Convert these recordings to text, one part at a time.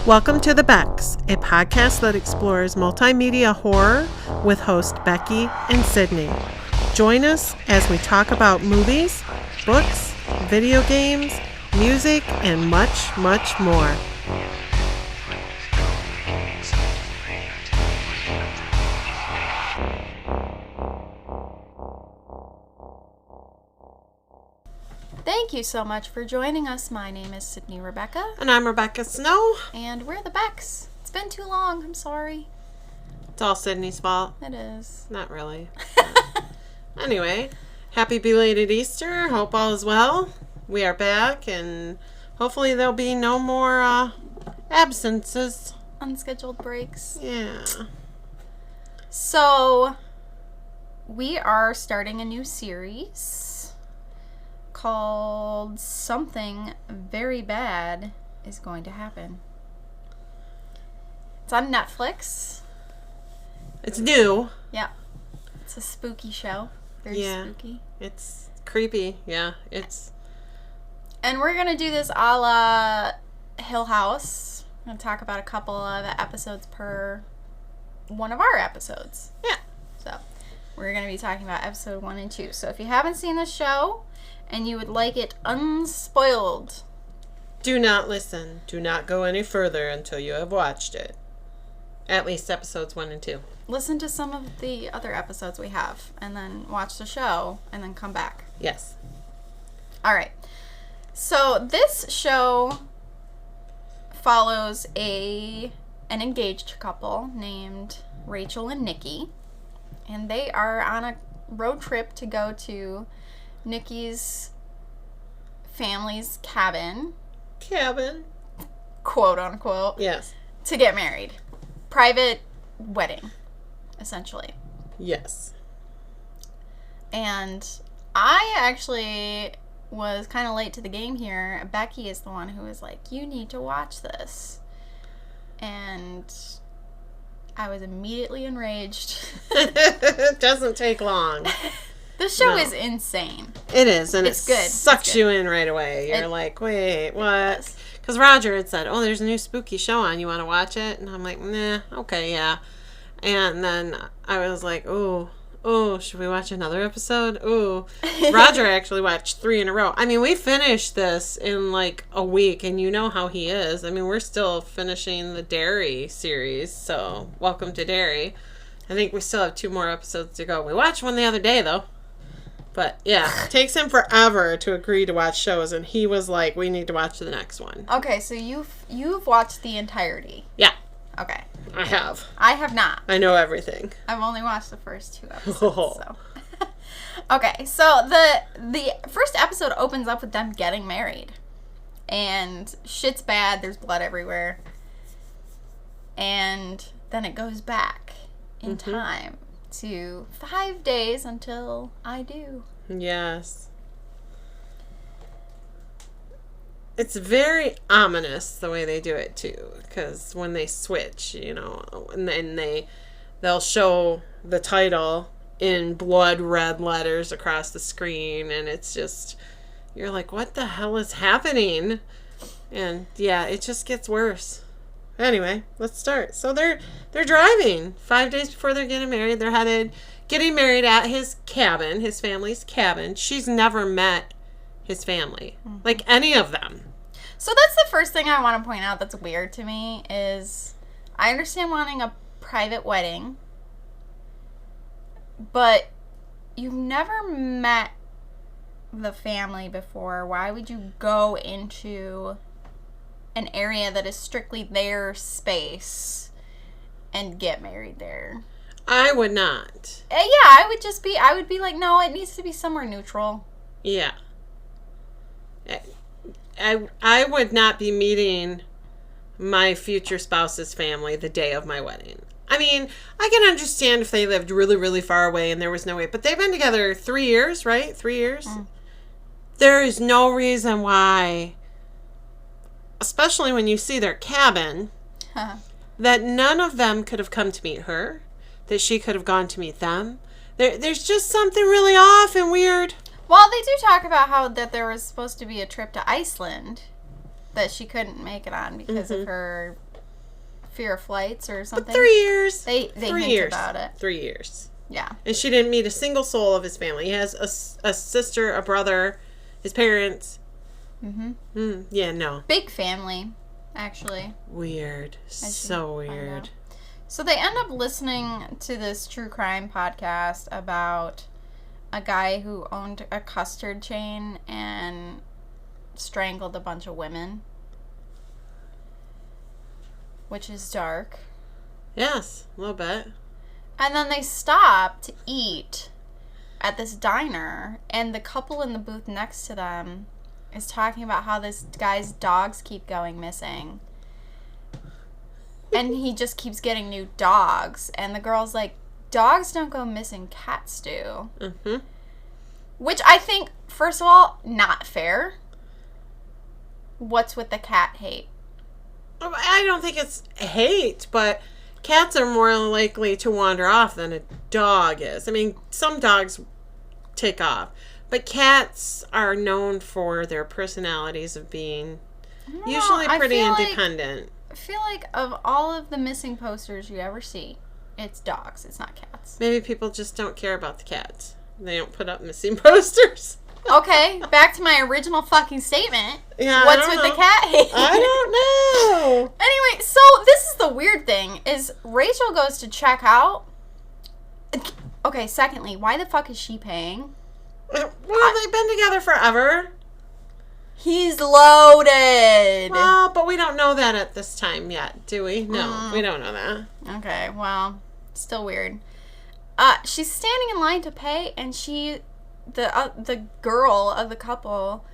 Welcome to the Becks, a podcast that explores multimedia horror with hosts Becky and Sydney. Join us as we talk about movies, books, video games, music, and much, much more. Thank you so much for joining us. My name is Sydney Rebecca. And I'm Rebecca Snow. And we're the Becks. It's been too long. I'm sorry. It's all Sydney's fault. It is. Not really. Anyway, happy belated Easter. Hope all is well. We are back, and hopefully there'll be no more absences. Unscheduled breaks. Yeah. So, we are starting a new series called Something Very Bad is Going to Happen. It's on Netflix. It's new. Yeah. It's a spooky show. Very spooky. It's creepy. Yeah. And we're going to do this a la Hill House. I'm going to talk about a couple of episodes per one of our episodes. Yeah. So, we're going to be talking about episode 1 and 2. So, if you haven't seen the show and you would like it unspoiled, do not listen. Do not go any further until you have watched it. At least episodes 1 and 2. Listen to some of the other episodes we have, and then watch the show, and then come back. Yes. All right. So this show follows an engaged couple named Rachel and Nikki, and they are on a road trip to go to Nikki's family's cabin, quote unquote, yes, to get married. Private wedding, essentially. Yes. And I actually was kind of late to the game here. Becky is the one who was like, you need to watch this. And I was immediately enraged. It doesn't take long. The show is insane. It is, and it's good. Sucks you in right away. You're like, wait, what? Because Roger had said, there's a new spooky show on. You want to watch it? And I'm like, nah, okay, yeah. And then I was like, ooh, should we watch another episode? Ooh. Roger actually watched 3 in a row. I mean, we finished this in like a week, and you know how he is. I mean, we're still finishing the Dairy series, so welcome to Dairy. I think we still have 2 more episodes to go. We watched one the other day, though. But, yeah, it takes him forever to agree to watch shows, and he was like, we need to watch the next one. Okay, so you've watched the entirety. Yeah. Okay. I have. I have not. I know everything. I've only watched the first 2 episodes, so. Okay, so the first episode opens up with them getting married. And shit's bad, there's blood everywhere. And then it goes back in time to 5 days until I do. Yes. It's very ominous the way they do it too, because when they switch, and then they'll show the title in blood red letters across the screen, and it's just, you're like, what the hell is happening? And yeah, it just gets worse. Anyway, let's start. So they're driving 5 days before they're getting married. They're getting married at his cabin, his family's cabin. She's never met his family, like any of them. So that's the first thing I want to point out that's weird to me is I understand wanting a private wedding, but you've never met the family before. Why would you go into an area that is strictly their space and get married there? I would not. Yeah, I would be like, no, it needs to be somewhere neutral. Yeah. I would not be meeting my future spouse's family the day of my wedding. I mean, I can understand if they lived really, really far away and there was no way, but they've been together 3 years, right? 3 years? There is no reason why, especially when you see their cabin, that none of them could have come to meet her, that she could have gone to meet them. There's just something really off and weird. Well, they do talk about how that there was supposed to be a trip to Iceland that she couldn't make it on because of her fear of flights or something. But 3 years. They hint about it. 3 years. Yeah. And she didn't meet a single soul of his family. He has a sister, a brother, his parents. Yeah, no. Big family, actually. Weird. So weird. So they end up listening to this true crime podcast about a guy who owned a custard chain and strangled a bunch of women. Which is dark. Yes, a little bit. And then they stop to eat at this diner, and the couple in the booth next to them is talking about how this guy's dogs keep going missing. And he just keeps getting new dogs. And the girl's like, dogs don't go missing, cats do. Mm-hmm. Which I think, first of all, not fair. What's with the cat hate? I don't think it's hate, but cats are more likely to wander off than a dog is. I mean, some dogs take off, but cats are known for their personalities of being usually pretty independent. I feel like of all of the missing posters you ever see, it's dogs. It's not cats. Maybe people just don't care about the cats. They don't put up missing posters. Okay, back to my original fucking statement. Yeah, What's with the cat hate? I don't know. Anyway, so this is the weird thing, is Rachel goes to check out. Okay, secondly, why the fuck is she paying? Well, they've been together forever. He's loaded. Well, but we don't know that at this time yet, do we? No, we don't know that. Okay, well, still weird. She's standing in line to pay, and the girl of the couple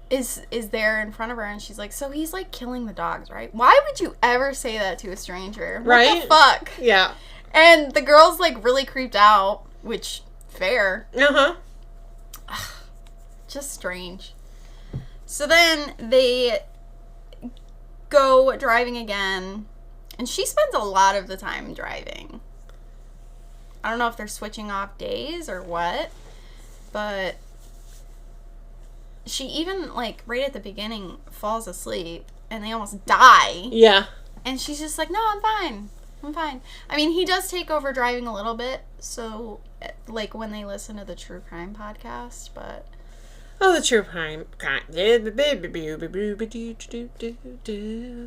is there in front of her, and she's like, so he's like killing the dogs, right? Why would you ever say that to a stranger? Right? What the fuck? Yeah. And the girl's like really creeped out, which fair. Uh-huh. Just strange. So then they go driving again, and she spends a lot of the time driving. I don't know if they're switching off days or what, but she even, like, right at the beginning falls asleep, and they almost die. Yeah. And she's just like, no, I'm fine. I'm fine. I mean, he does take over driving a little bit, so, like, when they listen to the true crime podcast, but... Oh, the true crime.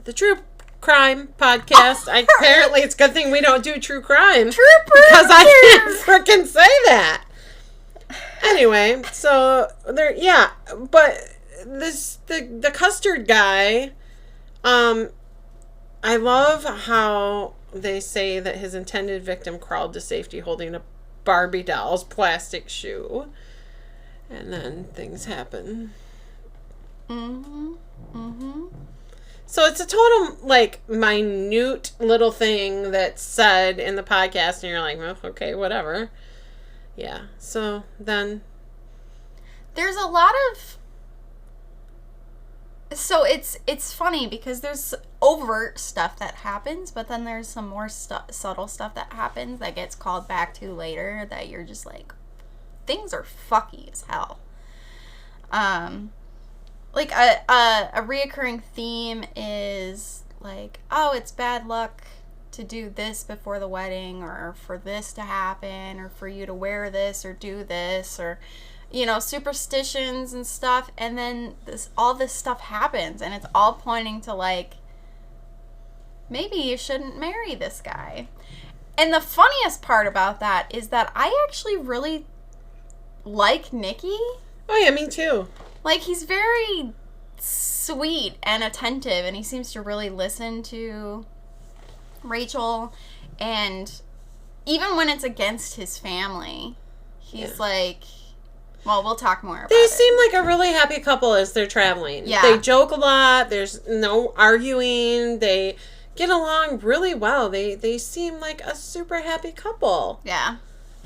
The true crime podcast. Apparently, it's a good thing we don't do true crime. Because I can't freaking say that. Anyway, so there, yeah, but the custard guy, I love how they say that his intended victim crawled to safety holding a Barbie doll's plastic shoe. And then things happen. Mm-hmm. Mm-hmm. So it's a total, like, minute little thing that's said in the podcast, and you're like, well, okay, whatever. Yeah. So then... There's a lot of... So it's funny, because there's overt stuff that happens, but then there's some more subtle stuff that happens that gets called back to later that you're just like... Things are fucky as hell. Like a reoccurring theme is like, oh, it's bad luck to do this before the wedding, or for this to happen, or for you to wear this or do this, or, you know, superstitions and stuff. And then all this stuff happens, and it's all pointing to, like, maybe you shouldn't marry this guy. And the funniest part about that is that I actually really like Nicky. Oh, yeah, me too. Like, he's very sweet and attentive, and he seems to really listen to Rachel. And even when it's against his family, he's like, well, we'll talk more about it. They seem like a really happy couple as they're traveling. Yeah. They joke a lot. There's no arguing. They get along really well. They seem like a super happy couple. Yeah.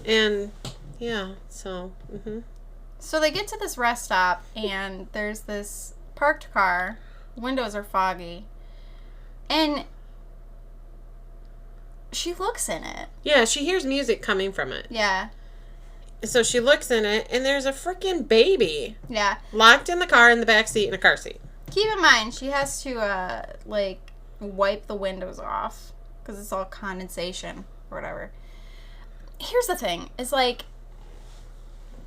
And... yeah, so, So they get to this rest stop, and there's this parked car. Windows are foggy. And she looks in it. Yeah, she hears music coming from it. Yeah. So she looks in it, and there's a freaking baby. Yeah. Locked in the car in the back seat in a car seat. Keep in mind, she has to, like, wipe the windows off because it's all condensation or whatever. Here's the thing. It's like,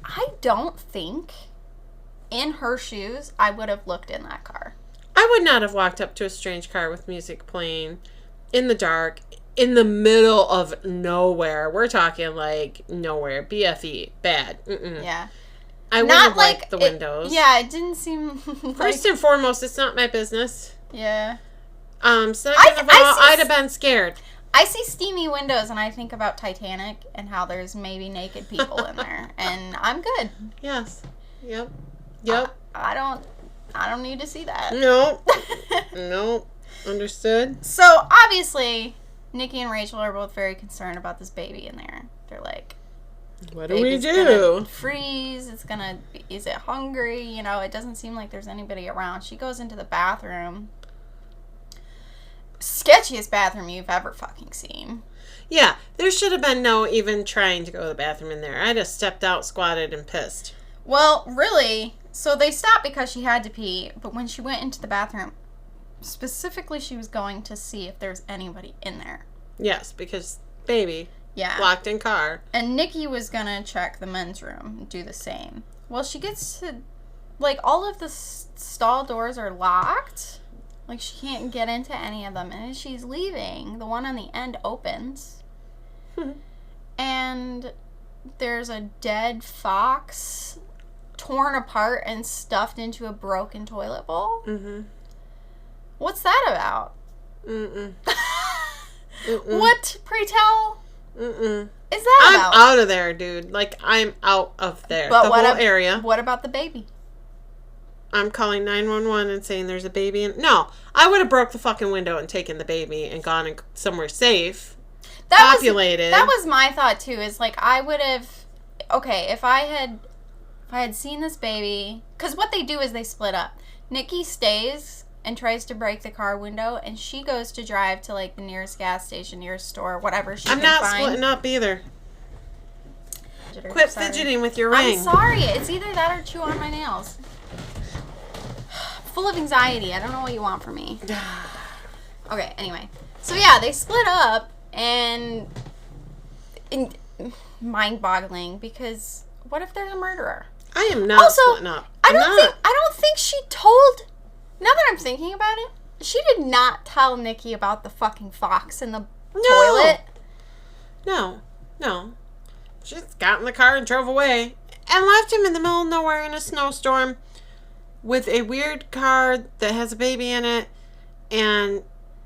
I don't think in her shoes I would have looked in that car. I would not have walked up to a strange car with music playing in the dark, in the middle of nowhere. We're talking like nowhere. BFE. Bad. Mm-mm. Yeah. I would have wiped the windows. Yeah, it didn't seem like... First and foremost, it's not my business. Yeah. Second of all, I'd have been scared. I see steamy windows and I think about Titanic and how there's maybe naked people in there. And I'm good. Yes. Yep. I don't need to see that. No. No. Understood. So, obviously, Nikki and Rachel are both very concerned about this baby in there. They're like, what do we do? Gonna freeze. Is it hungry? You know, it doesn't seem like there's anybody around. She goes into the bathroom. Sketchiest bathroom you've ever fucking seen. Yeah, there should have been no even trying to go to the bathroom in there. I just stepped out, squatted, and pissed. Well, really, so they stopped because she had to pee, but when she went into the bathroom, specifically she was going to see if there's anybody in there. Yes, because baby. Yeah. Locked in car. And Nikki was gonna check the men's room and do the same. Well, she gets to, like, all of the stall doors are locked. Like, she can't get into any of them. And as she's leaving, the one on the end opens. And there's a dead fox torn apart and stuffed into a broken toilet bowl. Mm-hmm. What's that about? Mm-mm. Mm-mm. What, pray tell, is that about? I'm out of there, dude. Like, I'm out of there. But the whole area. What about the baby? I'm calling 911 and saying there's a baby in... No, I would have broke the fucking window and taken the baby and gone somewhere safe. Populated. That was my thought, too, is, like, I would have... Okay, if I had seen this baby... Because what they do is they split up. Nikki stays and tries to break the car window, and she goes to drive to, like, the nearest gas station, nearest store, whatever she can find. I'm not splitting up either. Quit fidgeting with your ring. I'm sorry. It's either that or chew on my nails. Full of anxiety. I don't know what you want from me. Okay, anyway. So, yeah, they split up, and mind-boggling, because what if there's a murderer? I am not splitting up. I don't think she told... Now that I'm thinking about it, she did not tell Nikki about the fucking fox in the toilet. No. She just got in the car and drove away and left him in the middle of nowhere in a snowstorm with a weird car that has a baby in it and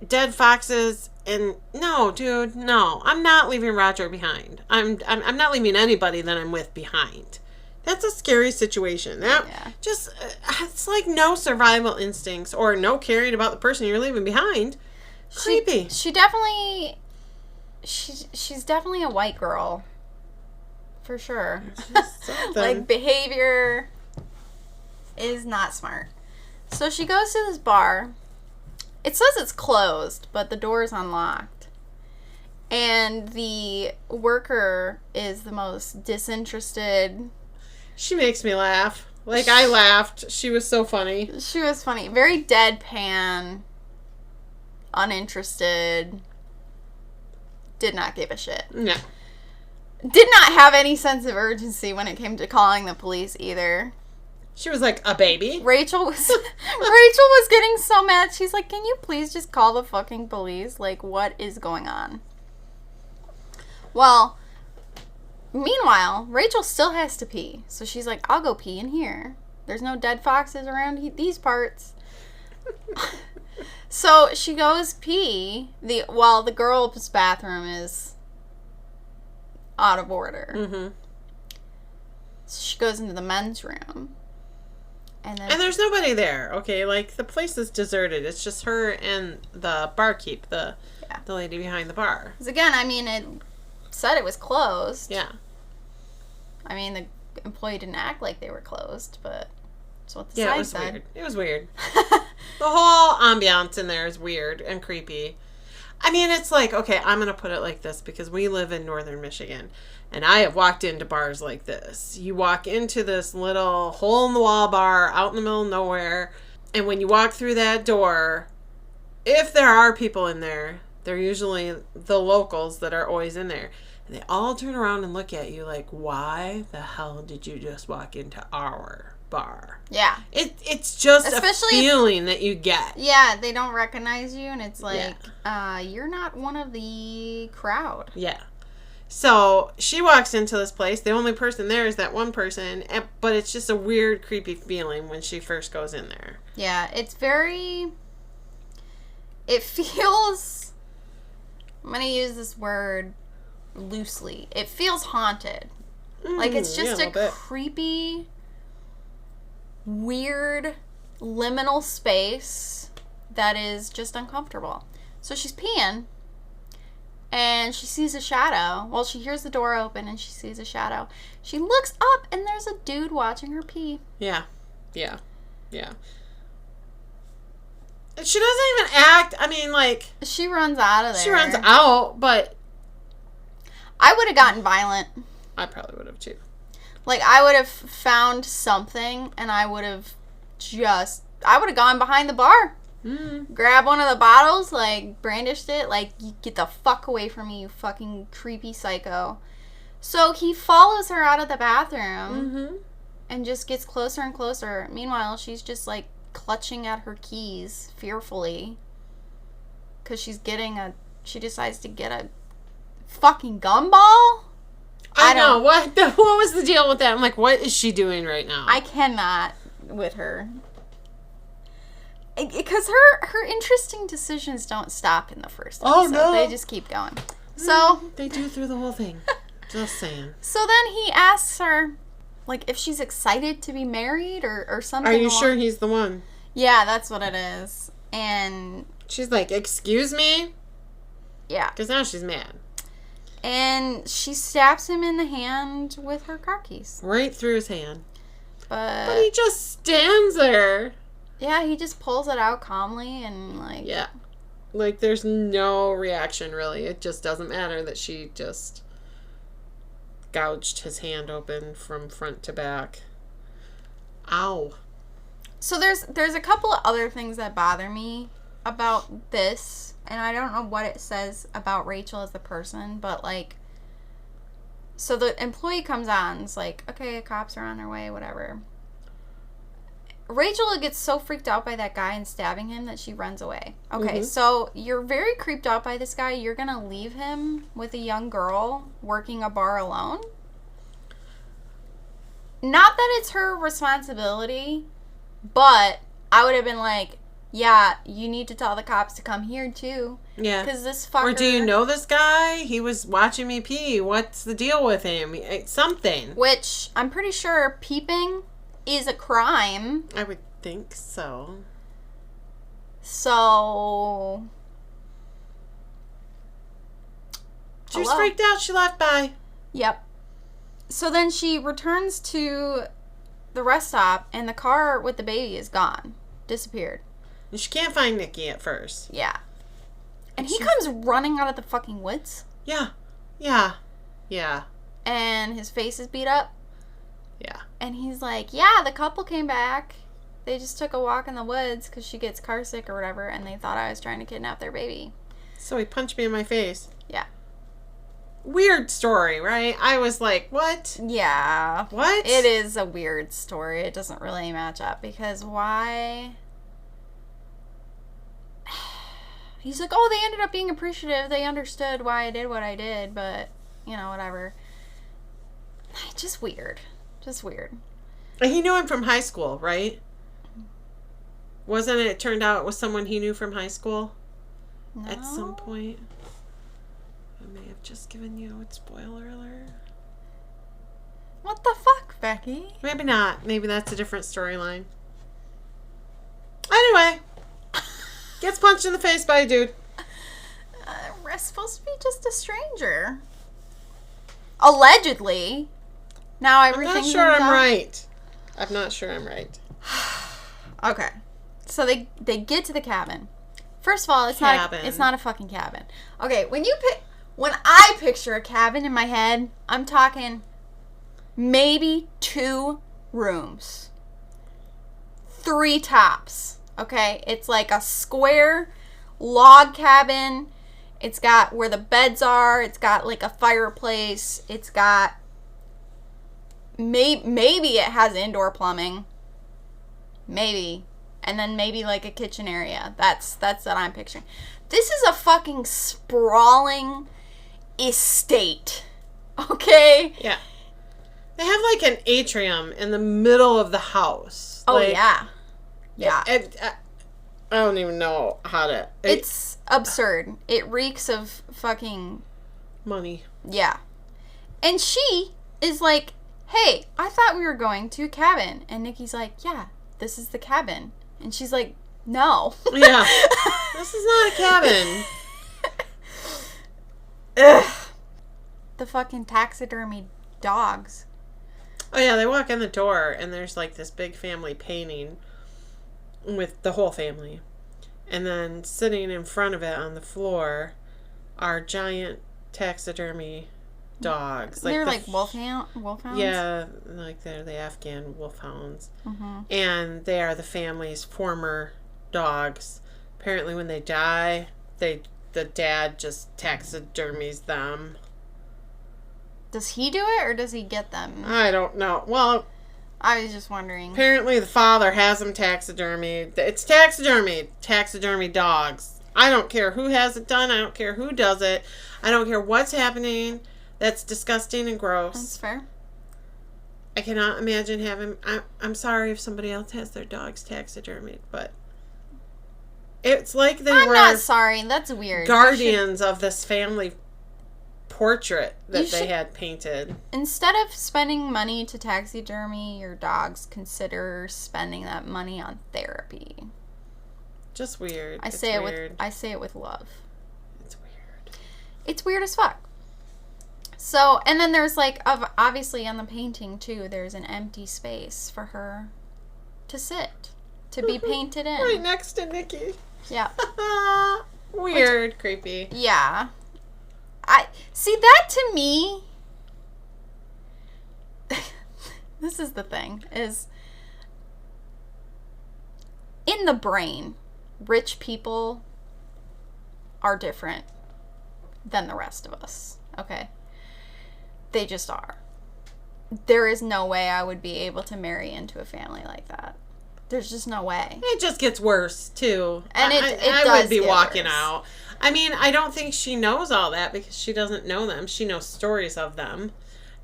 dead foxes. And no, dude, no. I'm not leaving Roger behind. I'm not leaving anybody that I'm with behind. That's a scary situation. It's like no survival instincts or no caring about the person you're leaving behind. Creepy. She's definitely a white girl. For sure. Like, behavior is not smart. So she goes to this bar. It says it's closed, but the door is unlocked. And the worker is the most disinterested... She makes me laugh. Like, I laughed. She was so funny. She was funny. Very deadpan. Uninterested. Did not give a shit. No. Did not have any sense of urgency when it came to calling the police either. She was like, a baby? Rachel was getting so mad. She's like, can you please just call the fucking police? Like, what is going on? Well... Meanwhile, Rachel still has to pee. So she's like, I'll go pee in here. There's no dead foxes around these parts. So she goes pee while the girl's bathroom is out of order. Mm-hmm. So she goes into the men's room. And there's nobody there. Okay, like, the place is deserted. It's just her and the barkeep, the lady behind the bar. Because again, I mean, it said it was closed. Yeah. I mean, the employee didn't act like they were closed, but that's what the sign said. Weird. It was weird. The whole ambiance in there is weird and creepy. I mean, it's like, okay, I'm going to put it like this because we live in northern Michigan, and I have walked into bars like this. You walk into this little hole-in-the-wall bar out in the middle of nowhere, and when you walk through that door, if there are people in there, they're usually the locals that are always in there. And they all turn around and look at you like, why the hell did you just walk into our bar? Yeah. It's just Especially a feeling that you get. Yeah, they don't recognize you, and it's like, you're not one of the crowd. Yeah. So she walks into this place. The only person there is that one person, but it's just a weird, creepy feeling when she first goes in there. Yeah, it's very... It feels... I'm going to use this word loosely. It feels haunted. Like, it's just a creepy, weird, liminal space that is just uncomfortable. So she's peeing, and she sees a shadow. Well, she hears the door open, and she sees a shadow. She looks up, and there's a dude watching her pee. Yeah. Yeah. Yeah. She doesn't even act. I mean, like... She runs out of there. She runs out, but... I would have gotten violent. I probably would have, too. Like, I would have found something, and I would have gone behind the bar. Grab one of the bottles, like, brandished it, like, you get the fuck away from me, you fucking creepy psycho. So he follows her out of the bathroom and just gets closer and closer. Meanwhile, she's just, like, clutching at her keys fearfully because she decides to get a fucking gumball. I know. What was the deal with that? I'm like, what is she doing right now? I cannot with her. Because her interesting decisions don't stop in the first episode. Oh, no. They just keep going. So they do through the whole thing. Just saying. So then he asks her, like, if she's excited to be married or something. Are you sure he's the one? Yeah, that's what it is. And she's like, excuse me? Yeah. Because now she's mad. And she stabs him in the hand with her car keys. Right through his hand. But he just stands there. Yeah, he just pulls it out calmly and, like... Yeah. Like, there's no reaction, really. It just doesn't matter that she just gouged his hand open from front to back. Ow. So there's a couple of other things that bother me about this, and I don't know what it says about Rachel as a person, but, like... So the employee comes on and is like, okay, cops are on their way, whatever. Rachel gets so freaked out by that guy and stabbing him that she runs away. Okay, so you're very creeped out by this guy. You're going to leave him with a young girl working a bar alone? Not that it's her responsibility, but I would have been like, yeah, you need to tell the cops to come here too. Yeah. Because this fucker... Or do you know this guy? He was watching me pee. What's the deal with him? Something. Which, I'm pretty sure peeping is a crime. I would think so. So... She was freaked out. She left. Bye. Yep. So then she returns to the rest stop, and the car with the baby is gone. Disappeared. And she can't find Nikki at first. Yeah. And he comes running out of the fucking woods. Yeah. Yeah. Yeah. And his face is beat up. Yeah. And he's like, yeah, the couple came back. They just took a walk in the woods because she gets car sick or whatever, and they thought I was trying to kidnap their baby. So he punched me in my face. Yeah. Weird story, right? I was like, what? Yeah. What? It is a weird story. It doesn't really match up because why... He's like, oh, they ended up being appreciative. They understood why I did what I did, but, you know, whatever. Just weird. Just weird. He knew him from high school, right? Wasn't it turned out it was someone he knew from high school? No. At some point? I may have just given you a spoiler alert. What the fuck, Becky? Maybe not. Maybe that's a different storyline. Anyway. Gets punched in the face by a dude. We're supposed to be just a stranger. Allegedly. Now everything's... I'm not sure I'm right. Okay. So they get to the cabin. First of all, it's not a fucking cabin. Okay, when I picture a cabin in my head, I'm talking maybe 2 rooms. 3 tops. Okay? It's like a square log cabin. It's got where the beds are. It's got like a fireplace. It's got maybe it has indoor plumbing. Maybe. And then maybe like a kitchen area. That's what I'm picturing. This is a fucking sprawling estate. Okay? Yeah. They have like an atrium in the middle of the house. Oh, like, yeah. Yeah. I don't even know how to... It's absurd. It reeks of fucking... money. Yeah. And she is like, hey, I thought we were going to a cabin. And Nikki's like, yeah, this is the cabin. And she's like, no. Yeah. This is not a cabin. Ugh. The fucking taxidermy dogs. Oh, yeah, they walk in the door, and there's, like, this big family painting with the whole family. And then sitting in front of it on the floor are giant taxidermy dogs. They're like wolfhounds? Yeah, like they're the Afghan wolfhounds. Mm-hmm. And they are the family's former dogs. Apparently when they die, the dad just taxidermies them. Does he do it, or does he get them? I don't know. Well, I was just wondering. apparently the father has them taxidermied. It's taxidermy dogs. I don't care who has it done. I don't care who does it. I don't care what's happening. That's disgusting and gross. That's fair. I cannot imagine having... I'm sorry if somebody else has their dogs taxidermied, but... It's like I'm not sorry. That's weird. Guardians of this family portrait that they had painted. Instead of spending money to taxidermy your dogs, consider spending that money on therapy. Just weird. I say it with love. It's weird. It's weird as fuck. So, and then there's like, obviously on the painting too, there's an empty space for her to sit, to be painted in. Right next to Nikki. Yeah. Weird. Creepy. Yeah. I see that to me. This is the thing, is in the brain, rich people are different than the rest of us. Okay? They just are. There is no way I would be able to marry into a family like that. There's just no way. It just gets worse, too. And it I does would be get walking worse. out. I mean, I don't think she knows all that because she doesn't know them. She knows stories of them.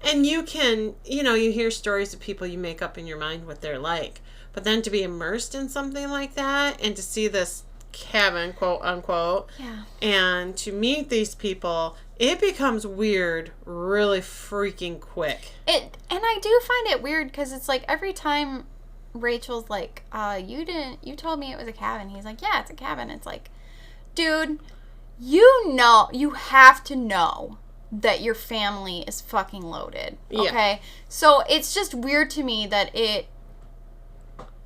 And you can, you hear stories of people, you make up in your mind what they're like. But then to be immersed in something like that and to see this cabin, quote unquote, Yeah. and to meet these people, it becomes weird really freaking quick. And I do find it weird because it's like every time Rachel's like, you told me it was a cabin. He's like, yeah, it's a cabin. It's like, dude, you have to know that your family is fucking loaded. Okay? Yeah. So it's just weird to me that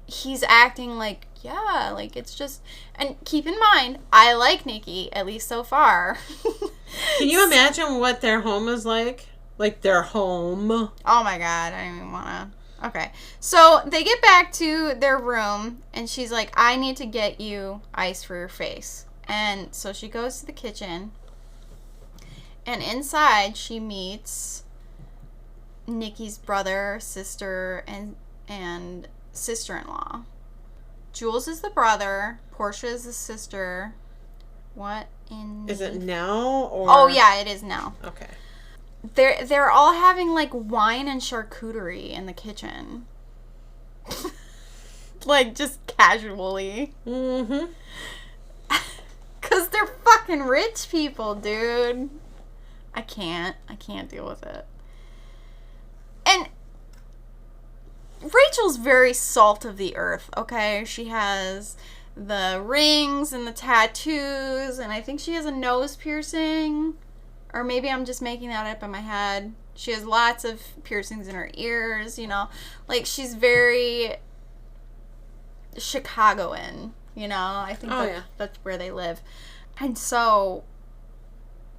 he's acting like, yeah, like it's just, and keep in mind, I like Nikki, at least so far. Can you imagine what their home is like? Like their home. Oh my god, I don't even want to. Okay. So they get back to their room, and she's like, I need to get you ice for your face. And so she goes to the kitchen, and inside she meets Nikki's brother, sister, and sister-in-law. Jules is the brother, Portia is the sister. What in... Is it Nell or... Oh yeah, it is Nell. Okay. They're all having like wine and charcuterie in the kitchen. Like just casually. Mm-hmm. Cause they're fucking rich people, dude. I can't deal with it. And Rachel's very salt of the earth, okay? She has the rings and the tattoos, and I think she has a nose piercing. Or maybe I'm just making that up in my head. She has lots of piercings in her ears, Like, she's very Chicagoan, I think that's where they live. And so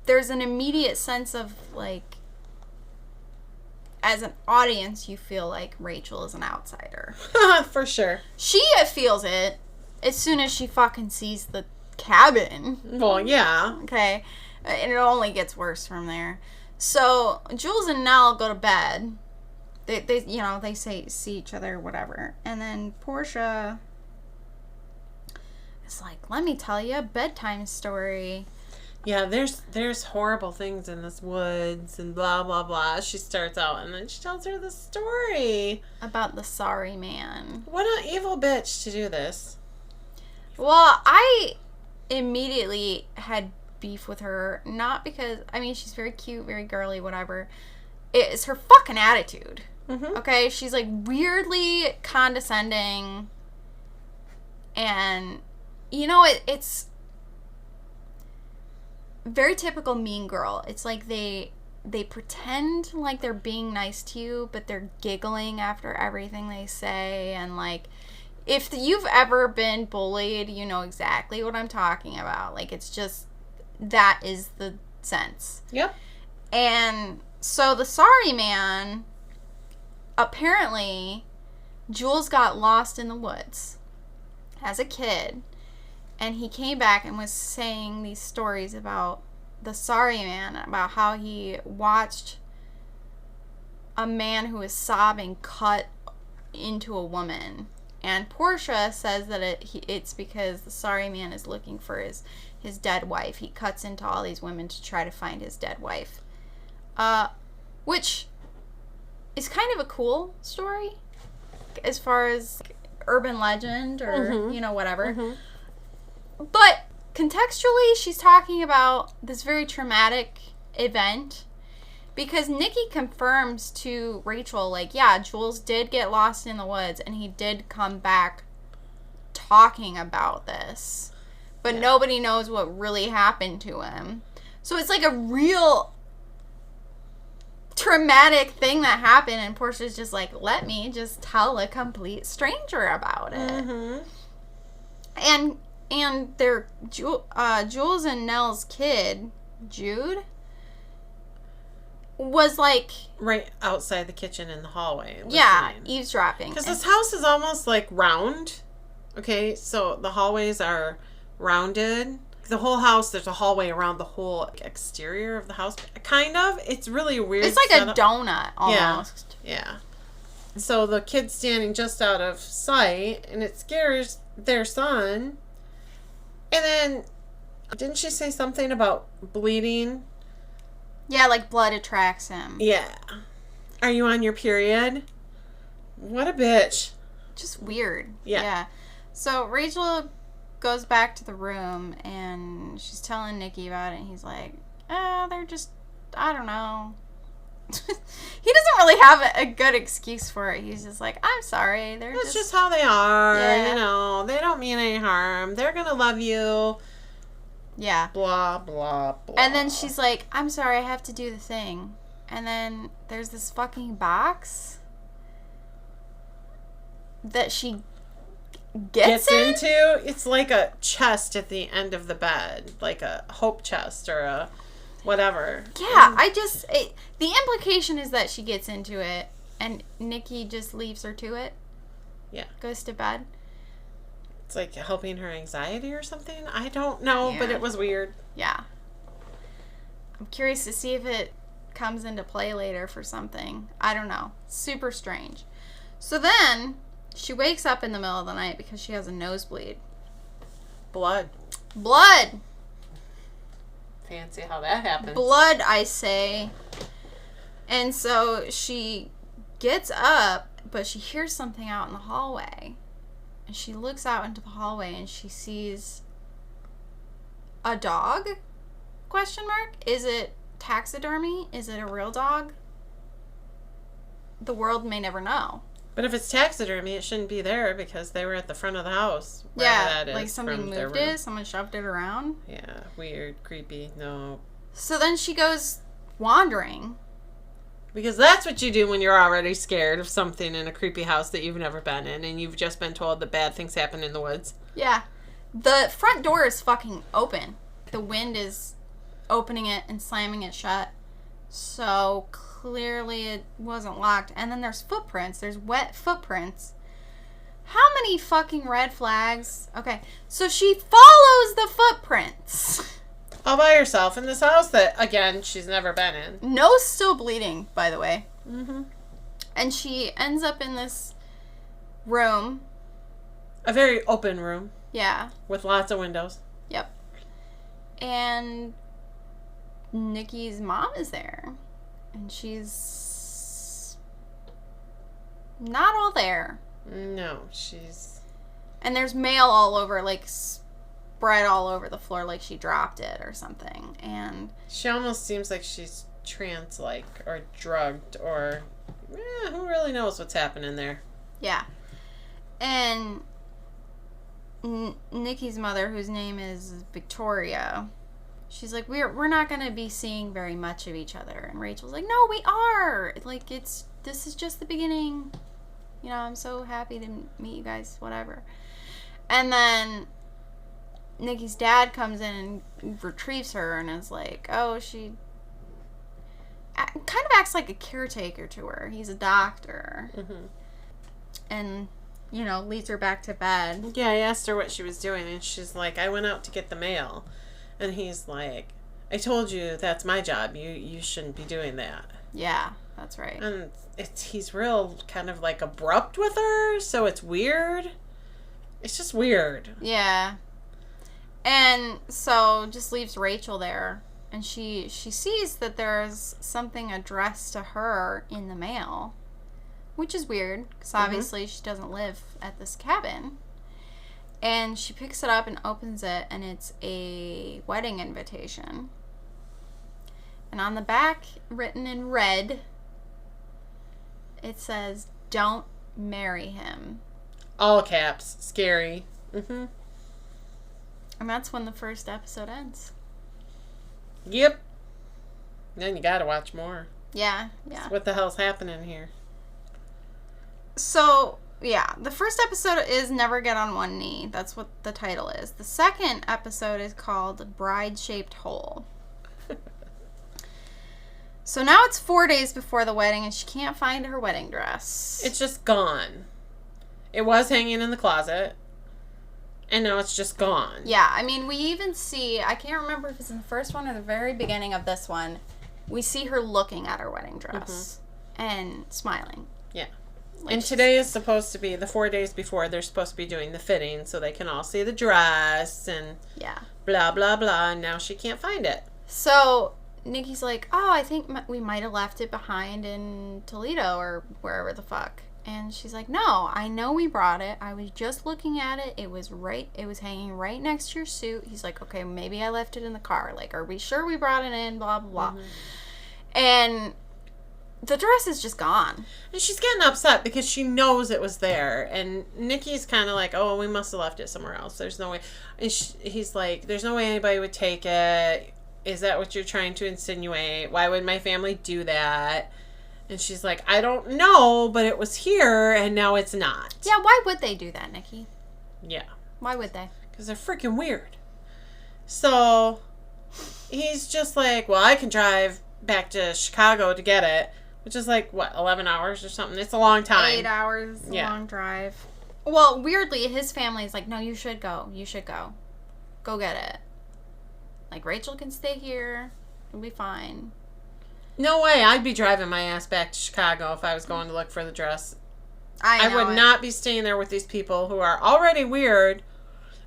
there's an immediate sense of, like, as an audience, you feel like Rachel is an outsider. For sure. She feels it as soon as she fucking sees the cabin. Well, yeah. Okay. And it only gets worse from there. So, Jules and Nell go to bed. They you know, they see each other, whatever. And then Portia is like, let me tell you a bedtime story. Yeah, there's horrible things in this woods and blah, blah, blah. She starts out and then she tells her the story. About the sorry man. What an evil bitch to do this. Well, I immediately had beef with her. Not because, I mean, she's very cute, very girly, whatever. It's her fucking attitude. Mm-hmm. Okay? She's like weirdly condescending. And, you know, it's very typical mean girl. It's like they pretend like they're being nice to you, but they're giggling after everything they say. And like, if you've ever been bullied, you know exactly what I'm talking about. Like, it's just, that is the sense. Yep. And so the sorry man, apparently Jules got lost in the woods as a kid. And he came back and was saying these stories about the sorry man, about how he watched a man who was sobbing cut into a woman. And Portia says that it's because the sorry man is looking for his dead wife. He cuts into all these women to try to find his dead wife. Which is kind of a cool story as far as urban legend or, you know, whatever. Mm-hmm. But contextually, she's talking about this very traumatic event because Nikki confirms to Rachel, like, yeah, Jules did get lost in the woods and he did come back talking about this. But nobody knows what really happened to him. So it's like a real traumatic thing that happened, and Portia's just like, let me just tell a complete stranger about it. Mm-hmm. And their Jules and Nell's kid, Jude, was like right outside the kitchen in the hallway. Yeah, eavesdropping. Because this house is almost like round. Okay, so the hallways are rounded. The whole house, there's a hallway around the whole exterior of the house. Kind of. It's really weird. It's like a donut almost. Yeah. So the kid's standing just out of sight, and it scares their son. And then, didn't she say something about bleeding? Yeah, like blood attracts him. Yeah. Are you on your period? What a bitch. Just weird. Yeah. So Rachel goes back to the room, and she's telling Nikki about it, and he's like, they're just, I don't know. He doesn't really have a good excuse for it. He's just like, I'm sorry. That's just how they are. Yeah. You know, they don't mean any harm. They're going to love you. Yeah. Blah, blah, blah. And then she's like, I'm sorry, I have to do the thing. And then there's this fucking box that she gets into. It's like a chest at the end of the bed. Like a hope chest or a whatever. Yeah, the implication is that she gets into it and Nikki just leaves her to it. Yeah. Goes to bed. It's like helping her anxiety or something. I don't know, but it was weird. Yeah. I'm curious to see if it comes into play later for something. I don't know. Super strange. So then she wakes up in the middle of the night because she has a nosebleed. Blood. Fancy how that happens. Blood, I say. And so she gets up, but she hears something out in the hallway. And she looks out into the hallway and she sees a dog? Question mark? Is it taxidermy? Is it a real dog? The world may never know. But if it's taxidermy, it shouldn't be there because they were at the front of the house. Yeah, that is, like somebody moved it, someone shoved it around. Yeah, weird, creepy, no. So then she goes wandering. Because that's what you do when you're already scared of something in a creepy house that you've never been in and you've just been told that bad things happen in the woods. Yeah. The front door is fucking open. The wind is opening it and slamming it shut. So clearly it wasn't locked. And then there's footprints. There's wet footprints How many fucking red flags? Okay, so she follows the footprints. All by herself in this house that, again, she's never been in. Nose still bleeding, by the way. Mm-hmm. And she ends up in this room. A very open room. Yeah. With lots of windows. Yep. And Nikki's mom is there. And she's not all there. No, she's... And there's mail all over, like, spread all over the floor like she dropped it or something. And she almost seems like she's trance-like or drugged or... who really knows what's happening there? Yeah. And Nikki's mother, whose name is Victoria, she's like, we're not going to be seeing very much of each other. And Rachel's like, no, we are. Like, this is just the beginning. You know, I'm so happy to meet you guys, whatever. And then Nikki's dad comes in and retrieves her and is like, oh, she kind of acts like a caretaker to her. He's a doctor. Mm-hmm. And, you know, leads her back to bed. Yeah, I asked her what she was doing, and she's like, I went out to get the mail. And he's like, I told you that's my job. You shouldn't be doing that. Yeah, that's right. And he's real kind of like abrupt with her, so it's weird. It's just weird. Yeah. And so just leaves Rachel there. And she sees that there's something addressed to her in the mail. Which is weird, because obviously she doesn't live at this cabin. And she picks it up and opens it, and it's a wedding invitation. And on the back, written in red, it says, "Don't marry him." All caps. Scary. Mm-hmm. And that's when the first episode ends. Yep. Then you gotta watch more. Yeah. What the hell's happening here? So, yeah, the first episode is Never Get on One Knee. That's what the title is. The second episode is called Bride-Shaped Hole. So now it's 4 days before the wedding, and she can't find her wedding dress. It's just gone. It was hanging in the closet, and now it's just gone. Yeah, I mean, we even see, I can't remember if it's in the first one or the very beginning of this one, we see her looking at her wedding dress and smiling. Yeah. Like and today is supposed to be, the 4 days before, they're supposed to be doing the fitting so they can all see the dress and blah, blah, blah, and now she can't find it. So Nikki's like, oh, I think we might have left it behind in Toledo or wherever the fuck. And she's like, no, I know we brought it. I was just looking at it. It was hanging right next to your suit. He's like, okay, maybe I left it in the car. Like, are we sure we brought it in? Blah, blah, blah. And the dress is just gone. And she's getting upset because she knows it was there. And Nikki's kind of like, oh, we must have left it somewhere else. There's no way. And he's like, there's no way anybody would take it. Is that what you're trying to insinuate? Why would my family do that? And she's like, I don't know, but it was here, and now it's not. Yeah, why would they do that, Nikki? Yeah. Why would they? Because they're freaking weird. So, he's just like, well, I can drive back to Chicago to get it, which is like, what, 11 hours or something? It's a long time. 8 hours, long drive. Well, weirdly, his family's like, no, you should go. You should go. Go get it. Like, Rachel can stay here. It'll be fine. No way. I'd be driving my ass back to Chicago if I was going to look for the dress. I would not be staying there with these people who are already weird.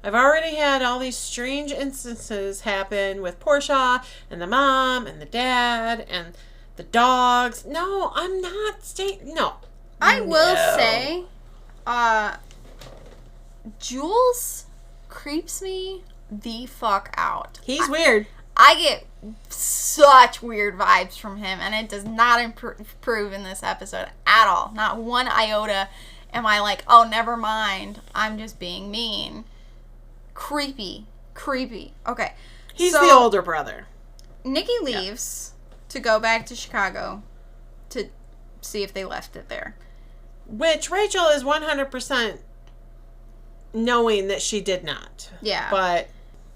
I've already had all these strange instances happen with Portia and the mom and the dad and the dogs. No, I'm not staying. No. I will say, Jules creeps me the fuck out. He's weird. I get such weird vibes from him, and it does not improve in this episode at all. Not one iota am I like, oh, never mind. I'm just being mean. Creepy. Okay. He's the older brother. Nikki leaves to go back to Chicago to see if they left it there. Which Rachel is 100% knowing that she did not. Yeah. But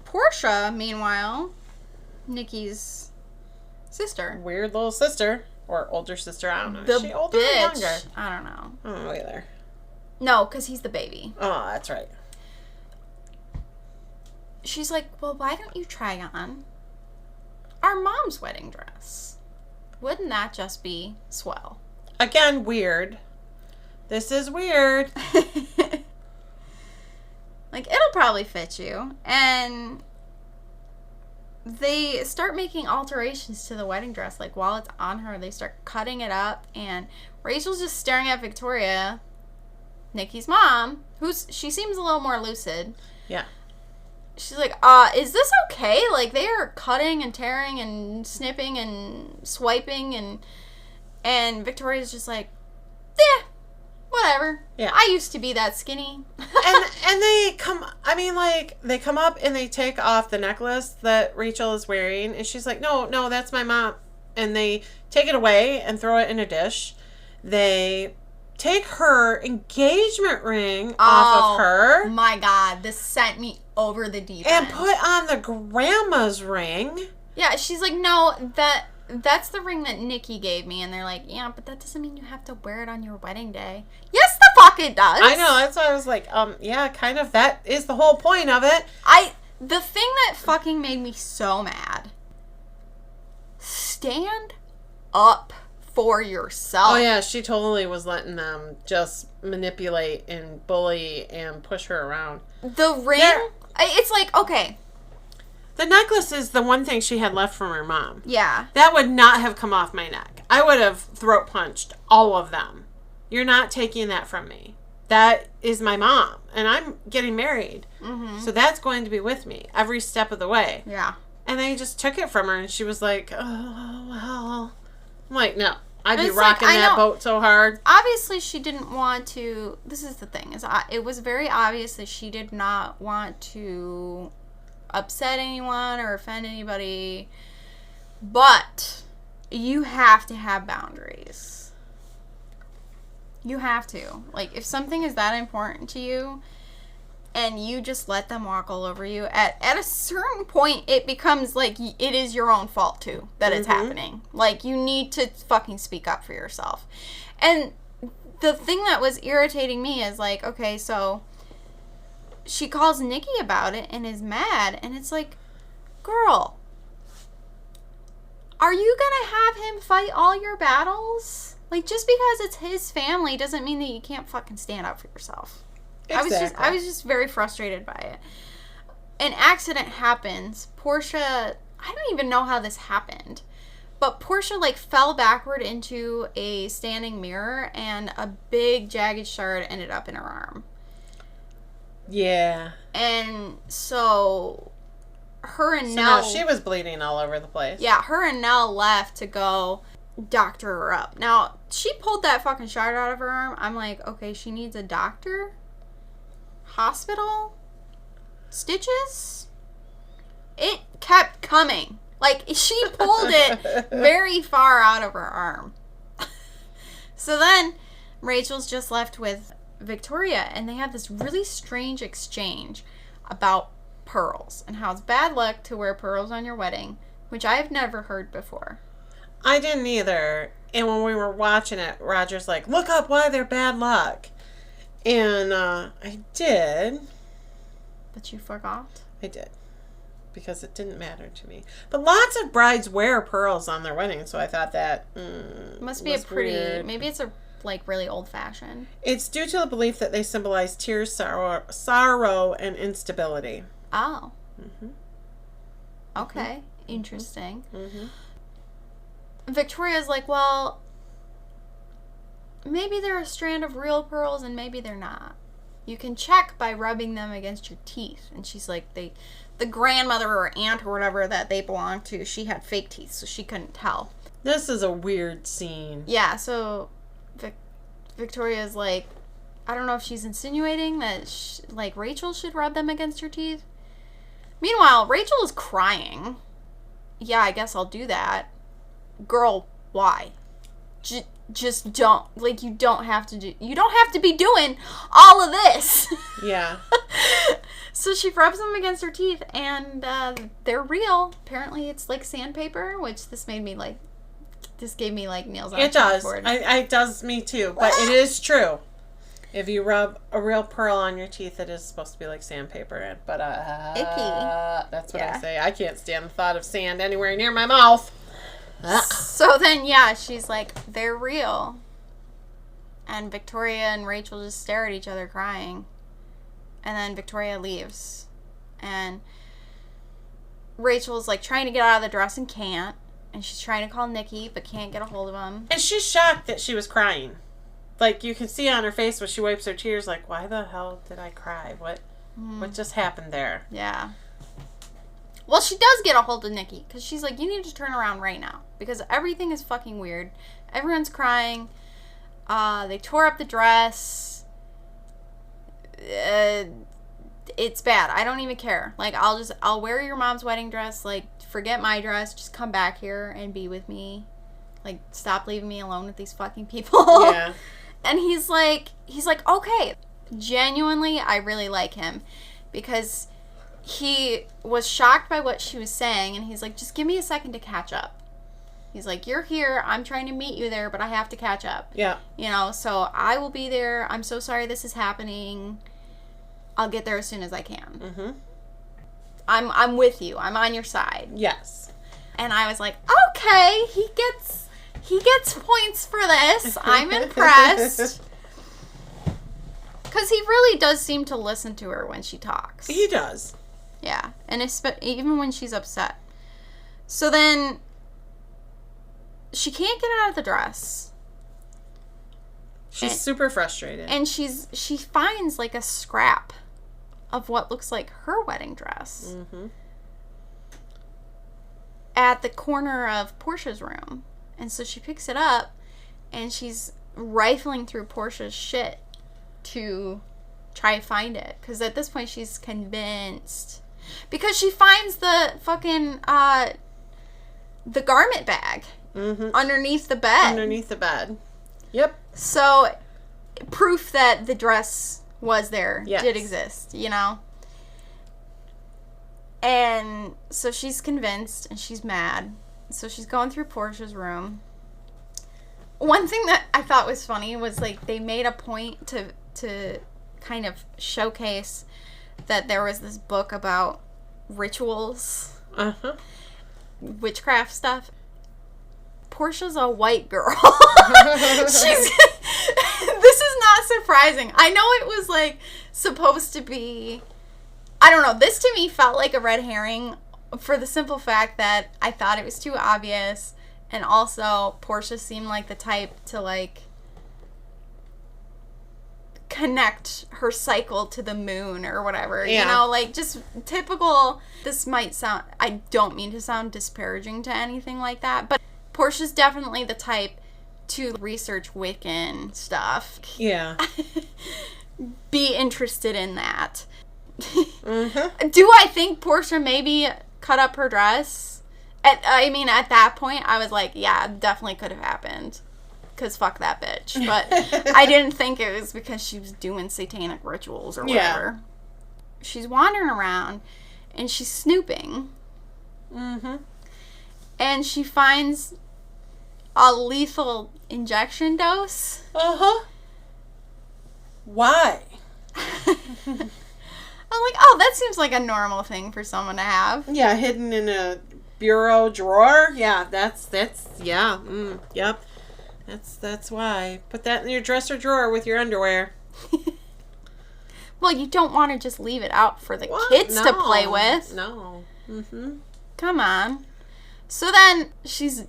Portia, meanwhile, Nikki's sister. Weird little sister. Or older sister. I don't know. The Is she older or younger? I don't know. I don't know either. No, because he's the baby. Oh, that's right. She's like, well, why don't you try on our mom's wedding dress? Wouldn't that just be swell? Again, weird. This is weird. Like, it'll probably fit you. And they start making alterations to the wedding dress. Like, while it's on her, they start cutting it up. And Rachel's just staring at Victoria, Nikki's mom, she seems a little more lucid. Yeah. She's like, is this okay? Like, they are cutting and tearing and snipping and swiping. And Victoria's just like, yeah, whatever. Yeah. I used to be that skinny. and they come up and they take off the necklace that Rachel is wearing, and she's like, no, that's my mom. And they take it away and throw it in a dish. They take her engagement ring off of her. My God, this sent me over the deep end. And put on the grandma's ring. Yeah, she's like, no, that's the ring that Nikki gave me. And they're like, yeah, but that doesn't mean you have to wear it on your wedding day. Yes, the fuck it does. I know, that's why I was like, yeah, kind of, that is the whole point of it. The thing that fucking made me so mad, stand up for yourself. Oh yeah, she totally was letting them just manipulate and bully and push her around. The ring, it's like, okay. The necklace is the one thing she had left from her mom. Yeah. That would not have come off my neck. I would have throat punched all of them. You're not taking that from me. That is my mom, and I'm getting married. Mm-hmm. So that's going to be with me every step of the way. Yeah. And they just took it from her, and she was like, oh, well. I'm like, no. I'd be It's rocking like, that boat so hard. Obviously, she didn't want to. This is the thing. It was very obvious that she did not want to upset anyone or offend anybody. But you have to have boundaries. You have to. Like, if something is that important to you and you just let them walk all over you, at a certain point, it becomes like it is your own fault, too, that it's happening. Like, you need to fucking speak up for yourself. And the thing that was irritating me is, like, okay, so she calls Nikki about it and is mad, and it's like, girl, are you gonna have him fight all your battles? Like, just because it's his family doesn't mean that you can't fucking stand up for yourself. Exactly. I was just very frustrated by it. An accident happens. Portia, I don't even know how this happened, but Portia, like, fell backward into a standing mirror, and a big jagged shard ended up in her arm. Yeah. And so her and Nell, she was bleeding all over the place. Yeah, her and Nell left to go doctor her up. Now, she pulled that fucking shard out of her arm. I'm like, okay, she needs a doctor? Hospital? Stitches? It kept coming. Like, she pulled it very far out of her arm. So then, Rachel's just left with Victoria, and they have this really strange exchange about pearls and how it's bad luck to wear pearls on your wedding, which I've never heard before. I didn't either. And when we were watching it, Roger's like, look up why they're bad luck. And I did. But you forgot? I did. Because it didn't matter to me. But lots of brides wear pearls on their wedding, so I thought that must be a pretty weird. Maybe it's a like really old fashioned. It's due to the belief that they symbolize tears, sorrow, and instability. Oh. Mm-hmm. Okay. Mm-hmm. Interesting. Mm-hmm. Victoria's like, well, maybe they're a strand of real pearls and maybe they're not. You can check by rubbing them against your teeth. And she's like, the grandmother or aunt or whatever that they belonged to, she had fake teeth, so she couldn't tell. This is a weird scene. Yeah, so Victoria's like, I don't know if she's insinuating that, like, Rachel should rub them against her teeth. Meanwhile, Rachel is crying. Yeah, I guess I'll do that. Girl, why? Just don't. Like, you don't have to be doing all of this. Yeah. So she rubs them against her teeth, and they're real. Apparently, it's like sandpaper, which this gave me like nails on a chalkboard. It does me too, but it is true. If you rub a real pearl on your teeth, it is supposed to be like sandpaper. But icky. That's what I say. I can't stand the thought of sand anywhere near my mouth. So then, yeah, she's like, they're real. And Victoria and Rachel just stare at each other crying. And then Victoria leaves. And Rachel's like trying to get out of the dress and can't. And she's trying to call Nikki but can't get a hold of him. And she's shocked that she was crying. Like, you can see on her face when she wipes her tears, like, why the hell did I cry? What just happened there? Yeah. Well, she does get a hold of Nikki because she's like, you need to turn around right now because everything is fucking weird. Everyone's crying. They tore up the dress. It's bad. I don't even care. Like, I'll wear your mom's wedding dress. Like, forget my dress. Just come back here and be with me. Like, stop leaving me alone with these fucking people. Yeah. And he's like, okay. Genuinely, I really like him because he was shocked by what she was saying, and he's like, just give me a second to catch up. He's like, you're here, I'm trying to meet you there, but I have to catch up. Yeah. You know, so I will be there. I'm so sorry this is happening. I'll get there as soon as I can. Mm-hmm. I'm with you. I'm on your side. Yes. And I was like, okay, he gets points for this. I'm impressed. Because he really does seem to listen to her when she talks. He does. Yeah. And even when she's upset. So then she can't get out of the dress. She's super frustrated. And she finds like a scrap of what looks like her wedding dress. Mm-hmm. At the corner of Portia's room. And so she picks it up and she's rifling through Portia's shit to try to find it. Because at this point she's convinced. Because she finds the fucking, the garment bag underneath the bed. Underneath the bed. Yep. So, proof that the dress was there, yes. did exist, you know? And so she's convinced and she's mad. So she's going through Portia's room. One thing that I thought was funny was like they made a point to kind of showcase that there was this book about rituals, witchcraft stuff. Portia's a white girl. This is not surprising. I know it was like supposed to be, I don't know, this to me felt like a red herring for the simple fact that I thought it was too obvious, and also Portia seemed like the type to like connect her cycle to the moon or whatever. Yeah. You know, like just typical. This might sound, I don't mean to sound disparaging to anything like that, but Portia's definitely the type to research Wiccan stuff. Yeah. Be interested in that. Mm-hmm. Do I think Portia maybe cut up her dress? At that point, I was like, yeah, definitely could have happened. Because fuck that bitch. But I didn't think it was because she was doing satanic rituals or whatever. Yeah. She's wandering around and she's snooping. Mm-hmm. And she finds a lethal injection dose. Uh-huh. Why? I'm like, oh, that seems like a normal thing for someone to have. Yeah, hidden in a bureau drawer. Yeah, that's yeah. Yep. That's why. Put that in your dresser drawer with your underwear. Well, you don't want to just leave it out for the kids to play with. No. Mm-hmm. Come on. So then she's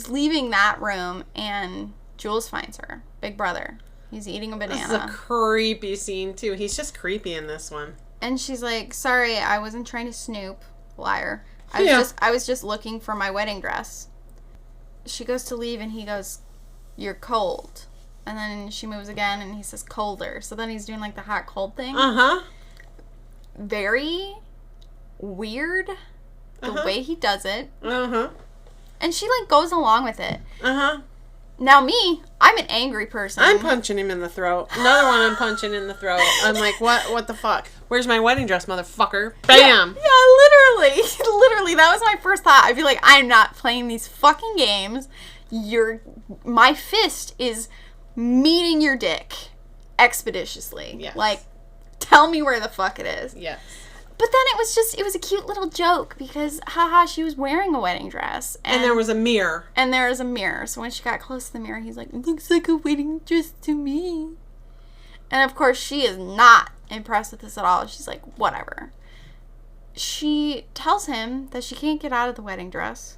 leaving that room and Jules finds her. Big brother. He's eating a banana. This is a creepy scene too. He's just creepy in this one. And she's like, "Sorry, I wasn't trying to snoop. Liar. I was just looking for my wedding dress." She goes to leave and he goes, "You're cold." And then she moves again and he says colder. So then he's doing like the hot cold thing. Uh-huh. Very weird the way he does it. Uh-huh. And she like goes along with it. Uh-huh. Now me, I'm an angry person. I'm punching him in the throat. Another one I'm punching in the throat. I'm like, what the fuck? Where's my wedding dress, motherfucker? Bam! Yeah, literally. Literally, that was my first thought. I'd be like, I'm not playing these fucking games. My fist is meeting your dick expeditiously. Yes. Like, tell me where the fuck it is. Yes. But then it was a cute little joke because, haha, she was wearing a wedding dress. And there was a mirror. And there was a mirror. So when she got close to the mirror, he's like, looks like a wedding dress to me. And of course, she is not impressed with this at all. She's like, whatever. She tells him that she can't get out of the wedding dress.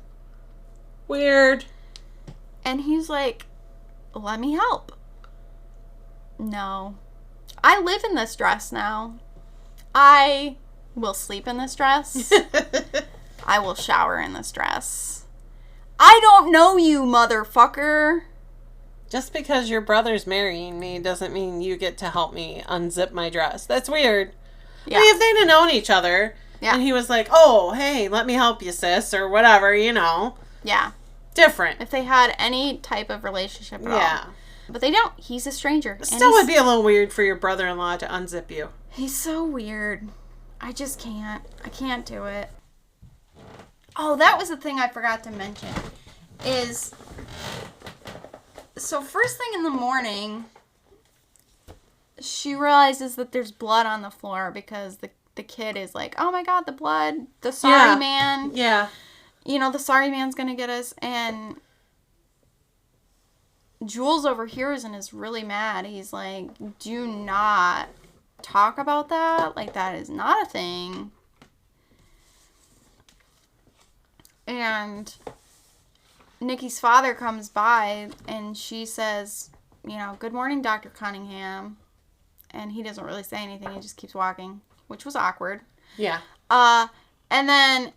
Weird. And he's like, let me help. No. I live in this dress now. I will sleep in this dress. I will shower in this dress. I don't know you, motherfucker. Just because your brother's marrying me doesn't mean you get to help me unzip my dress. That's weird. Yeah. I mean, if they'd have known each other, and he was like, oh, hey, let me help you, sis, or whatever, you know. Yeah. Different. If they had any type of relationship at all. But they don't. He's a stranger. Still would be a little weird for your brother-in-law to unzip you. He's so weird. I just can't. I can't do it. Oh, that was the thing I forgot to mention. So first thing in the morning, she realizes that there's blood on the floor because the kid is like, oh my God, the blood. The sorry man. Yeah. You know, the sorry man's going to get us. And Jules overhears and is really mad. He's like, do not talk about that. Like, that is not a thing. And Nikki's father comes by and she says, you know, good morning, Dr. Cunningham. And he doesn't really say anything. He just keeps walking, which was awkward. Yeah. And then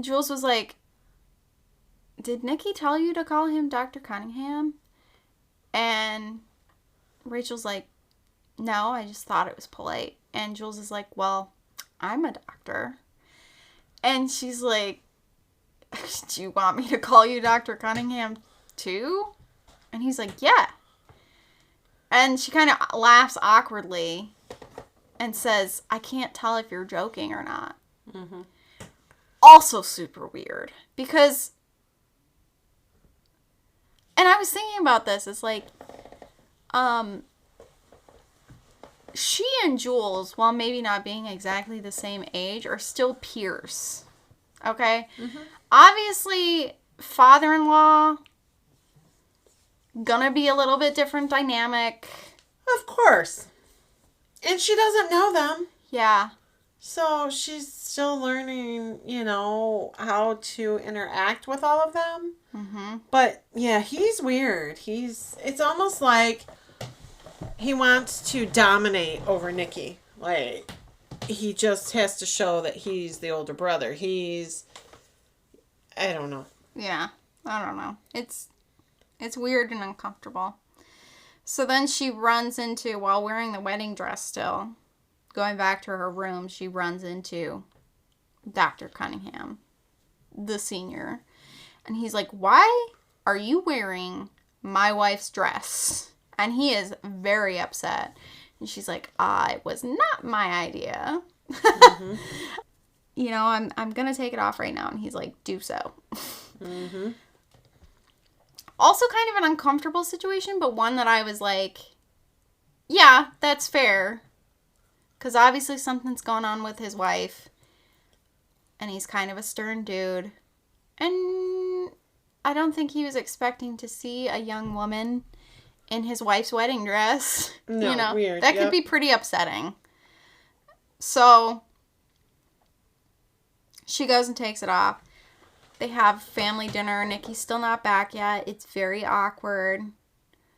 Jules was like, did Nikki tell you to call him Dr. Cunningham? And Rachel's like, no, I just thought it was polite. And Jules is like, well, I'm a doctor. And she's like, do you want me to call you Dr. Cunningham too? And he's like, yeah. And she kind of laughs awkwardly and says, I can't tell if you're joking or not. Mm-hmm. Also super weird. Because, and I was thinking about this, it's like, she and Jules, while maybe not being exactly the same age, are still peers. Okay? Mm-hmm. Obviously, father-in-law, gonna be a little bit different dynamic. Of course. And she doesn't know them. Yeah. So she's still learning, you know, how to interact with all of them. Mm-hmm. But, yeah, he's weird. It's almost like he wants to dominate over Nikki. Like, he just has to show that he's the older brother. I don't know. Yeah, I don't know. It's weird and uncomfortable. So then she runs into, while wearing the wedding dress still, going back to her room, she runs into Dr. Cunningham, the senior. And he's like, why are you wearing my wife's dress? And he is very upset. And she's like, it was not my idea. Mm-hmm. You know, I'm going to take it off right now. And he's like, do so. Mm-hmm. Also kind of an uncomfortable situation, but one that I was like, yeah, that's fair. Because obviously something's going on with his wife. And he's kind of a stern dude. And I don't think he was expecting to see a young woman in his wife's wedding dress. No, you know, weird. That could be pretty upsetting. So she goes and takes it off. They have family dinner. Nikki's still not back yet. It's very awkward.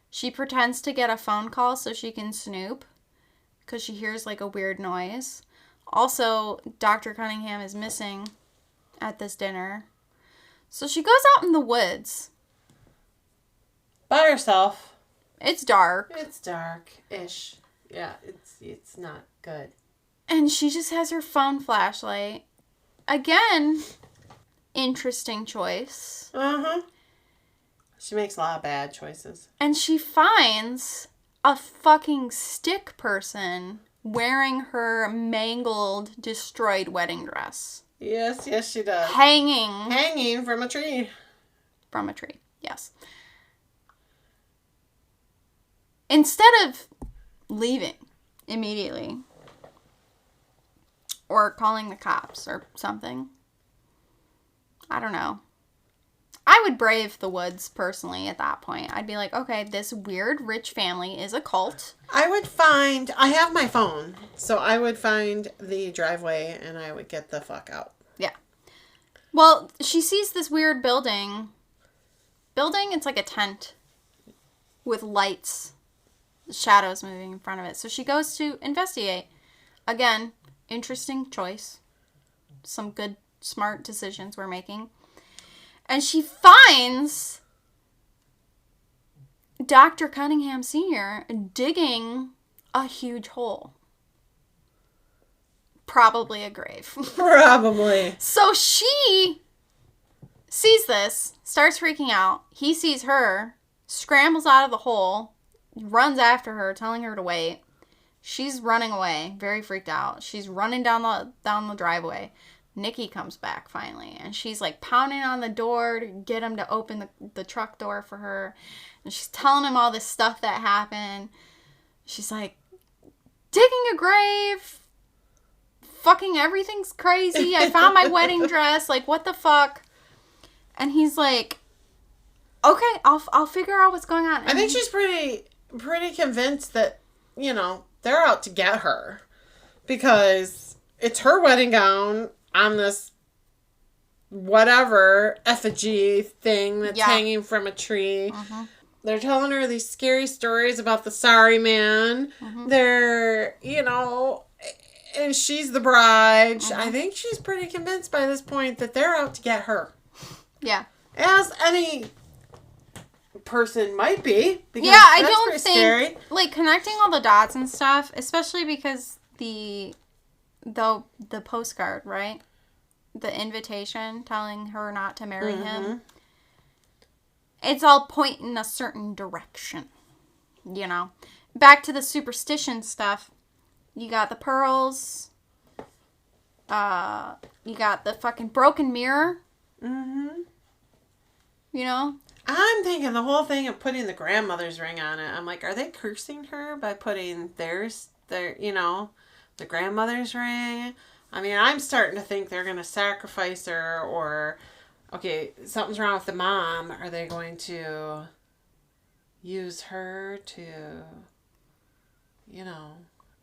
She pretends to get a phone call so she can snoop because she hears like a weird noise. Also, Dr. Cunningham is missing at this dinner. So she goes out in the woods. By herself. It's dark. It's dark-ish. Yeah, it's not good. And she just has her phone flashlight. Again, interesting choice. Uh-huh. She makes a lot of bad choices. And she finds a fucking stick person wearing her mangled, destroyed wedding dress. Yes, she does. Hanging from a tree. From a tree, yes. Instead of leaving immediately. Or calling the cops or something. I don't know. I would brave the woods, personally, at that point. I'd be like, okay, this weird rich family is a cult. I have my phone, so I would find the driveway and I would get the fuck out. Yeah. Well, she sees this weird building. It's like a tent with lights, shadows moving in front of it. So she goes to investigate. Again, interesting choice. Some good, smart decisions we're making. And she finds Dr. Cunningham Sr. digging a huge hole. Probably a grave. Probably. So she sees this, starts freaking out. He sees her, scrambles out of the hole, runs after her, telling her to wait. She's running away, very freaked out. She's running down the driveway. Nikki comes back finally, and she's like pounding on the door to get him to open the truck door for her. And she's telling him all this stuff that happened. She's like, digging a grave. Fucking everything's crazy. I found my wedding dress. Like, what the fuck? And he's like, okay, I'll figure out what's going on. And I think she's pretty convinced that, they're out to get her. Because it's her wedding gown on this whatever effigy thing that's hanging from a tree. Mm-hmm. They're telling her these scary stories about the sorry man. Mm-hmm. They're, and she's the bride. Mm-hmm. I think she's pretty convinced by this point that they're out to get her. Yeah. As any person might be. Yeah, I don't think, scary. Like, connecting all the dots and stuff, especially because the postcard, right? The invitation telling her not to marry him. It's all pointing a certain direction. Back to the superstition stuff. You got the pearls. You got the fucking broken mirror. Mm-hmm. I'm thinking the whole thing of putting the grandmother's ring on it. I'm like, are they cursing her by putting their the grandmother's ring? I mean, I'm starting to think they're going to sacrifice her, or, okay, something's wrong with the mom. Are they going to use her to,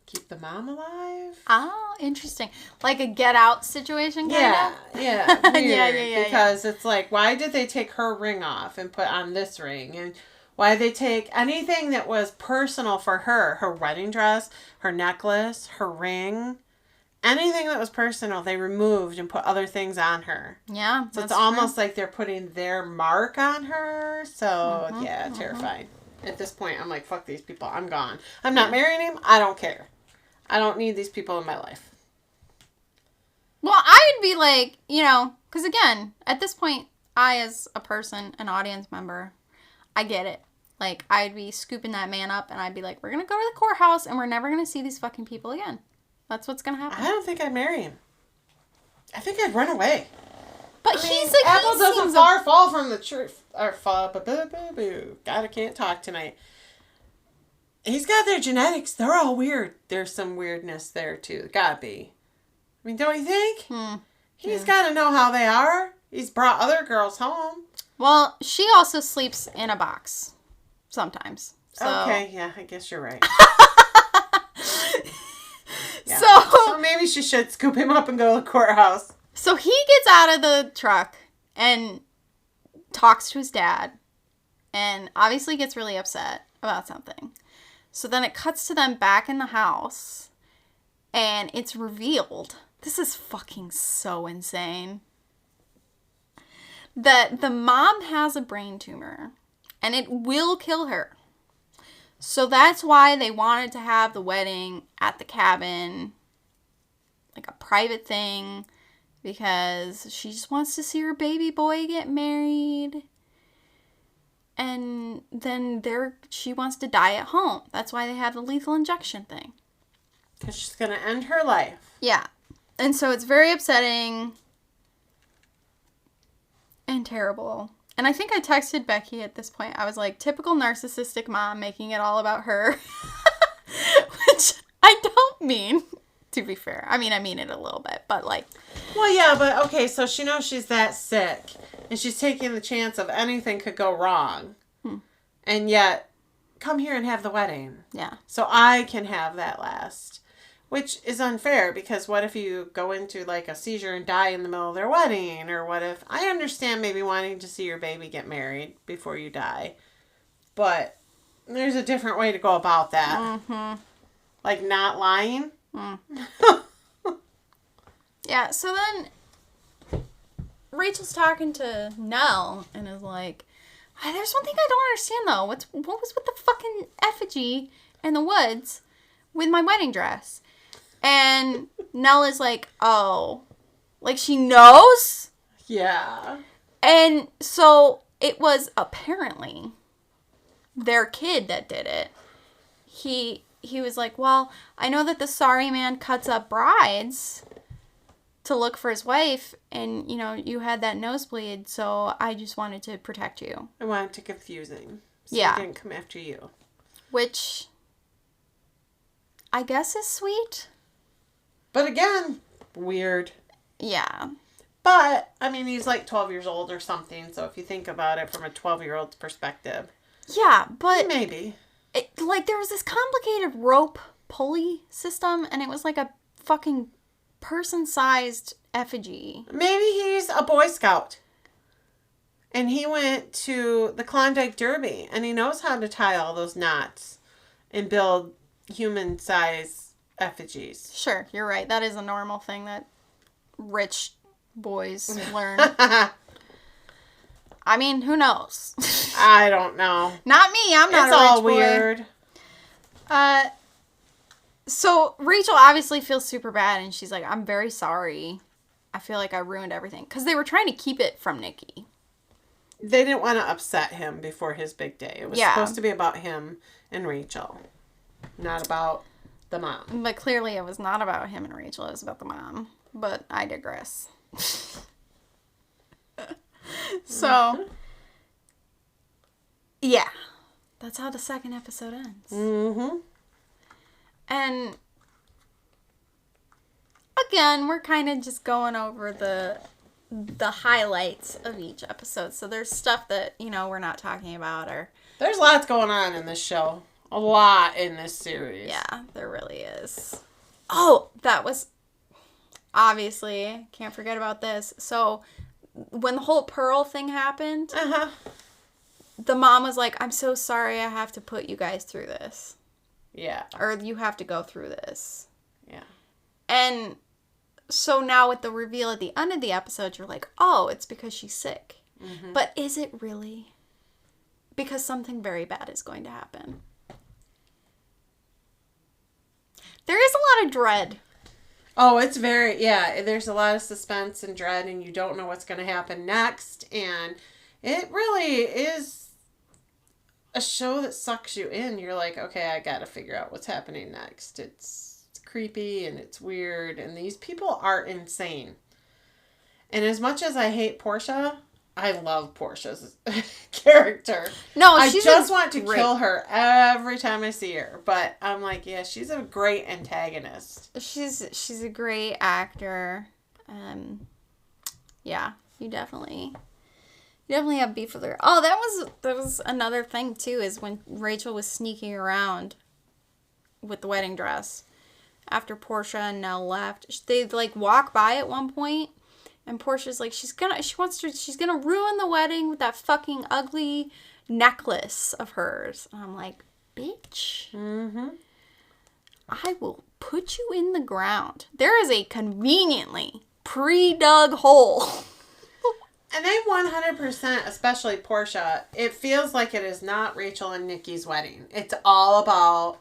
keep the mom alive? Oh, interesting. Like a Get Out situation, kind of? Yeah. Weird, yeah. Because it's like, why did they take her ring off and put on this ring? And why did they take anything that was personal for her wedding dress, her necklace, her ring, anything that was personal, they removed and put other things on her. Yeah, so it's almost like they're putting their mark on her. So, terrifying. At this point, I'm like, fuck these people. I'm gone. I'm not marrying him. I don't care. I don't need these people in my life. Well, I would be like, because again, at this point, I, as a person, an audience member, I get it. Like, I'd be scooping that man up, and I'd be like, we're going to go to the courthouse, and we're never going to see these fucking people again. That's what's going to happen. I don't think I'd marry him. I think I'd run away. But he's like, apple doesn't far fall from the tree. Or fall, God, I can't talk tonight. He's got their genetics. They're all weird. There's some weirdness there, too. Gotta be. I mean, don't you think? He's got to know how they are. He's brought other girls home. Well, she also sleeps in a box. Sometimes. So. Okay, yeah, I guess you're right. Yeah. So maybe she should scoop him up and go to the courthouse. So he gets out of the truck and talks to his dad. And obviously gets really upset about something. So then it cuts to them back in the house. And it's revealed. This is fucking so insane. That the mom has a brain tumor. And it will kill her. So that's why they wanted to have the wedding at the cabin. Like a private thing. Because she just wants to see her baby boy get married. And then she wants to die at home. That's why they have the lethal injection thing. Because she's going to end her life. Yeah. And so it's very upsetting. And terrible. And I think I texted Becky at this point. I was like, typical narcissistic mom making it all about her. mean, to be fair. I mean it a little bit, but like... Well, yeah, but okay, so she knows she's that sick, and she's taking the chance of anything could go wrong. And yet, come here and have the wedding. Yeah. So I can have that last. Which is unfair, because what if you go into, like, a seizure and die in the middle of their wedding? Or what if... I understand maybe wanting to see your baby get married before you die. But there's a different way to go about that. Mm-hmm. Like, not lying. Yeah, so then Rachel's talking to Nell and is like, there's one thing I don't understand, though. What was with the fucking effigy in the woods with my wedding dress? And Nell is like, oh. Like, she knows? Yeah. And so it was apparently their kid that did it. He was like, well, I know that the sorry man cuts up brides to look for his wife, and, you know, you had that nosebleed, so I just wanted to protect you. I wanted to confuse him. So Yeah. he didn't come after you. Which, I guess is sweet. But again, weird. Yeah. But, I mean, he's like 12 years old or something, so if you think about it from a 12-year-old's perspective. Yeah, but... Maybe. Like, there was this complicated rope pulley system, and it was like a fucking person-sized effigy. Maybe he's a Boy Scout. And he went to the Klondike Derby, and he knows how to tie all those knots and build human-sized effigies. Sure, you're right. That is a normal thing that rich boys learn. I mean, who knows? I don't know. Not me. I'm not it's a rich all boy. Weird. So Rachel obviously feels super bad, and she's like, I'm very sorry. I feel like I ruined everything. Because they were trying to keep it from Nikki. They didn't want to upset him before his big day. It was supposed to be about him and Rachel. Not about the mom. But clearly it was not about him and Rachel. It was about the mom. But I digress. So, yeah. That's how the second episode ends. Mm-hmm. And again, we're kind of just going over the highlights of each episode. So there's stuff that, you know, we're not talking about, or there's lots going on in this show. A lot in this series. Yeah, there really is. Oh, that was obviously, can't forget about this. So when the whole Pearl thing happened, the mom was like, I'm so sorry I have to put you guys through this. Yeah. Or you have to go through this. Yeah. And so now with the reveal at the end of the episode, you're like, oh, it's because she's sick. Mm-hmm. But is it really? Because something very bad is going to happen. There is a lot of dread. Oh, it's there's a lot of suspense and dread, and you don't know what's going to happen next. And it really is a show that sucks you in. You're like, okay, I got to figure out what's happening next. It's creepy and it's weird, and these people are insane. And as much as I hate Portia, I love Portia's character. No, I she's just want to kill her every time I see her. But I'm like, yeah, she's a great antagonist. She's a great actor. Yeah, you definitely have beef with her. Oh, that was another thing too, is when Rachel was sneaking around with the wedding dress after Portia and Nell left. They like walk by at one point. And Portia's like, she's gonna ruin the wedding with that fucking ugly necklace of hers. And I'm like, bitch. Mm-hmm. I will put you in the ground. There is a conveniently pre-dug hole. And they 100%, especially Portia, it feels like it is not Rachel and Nikki's wedding. It's all about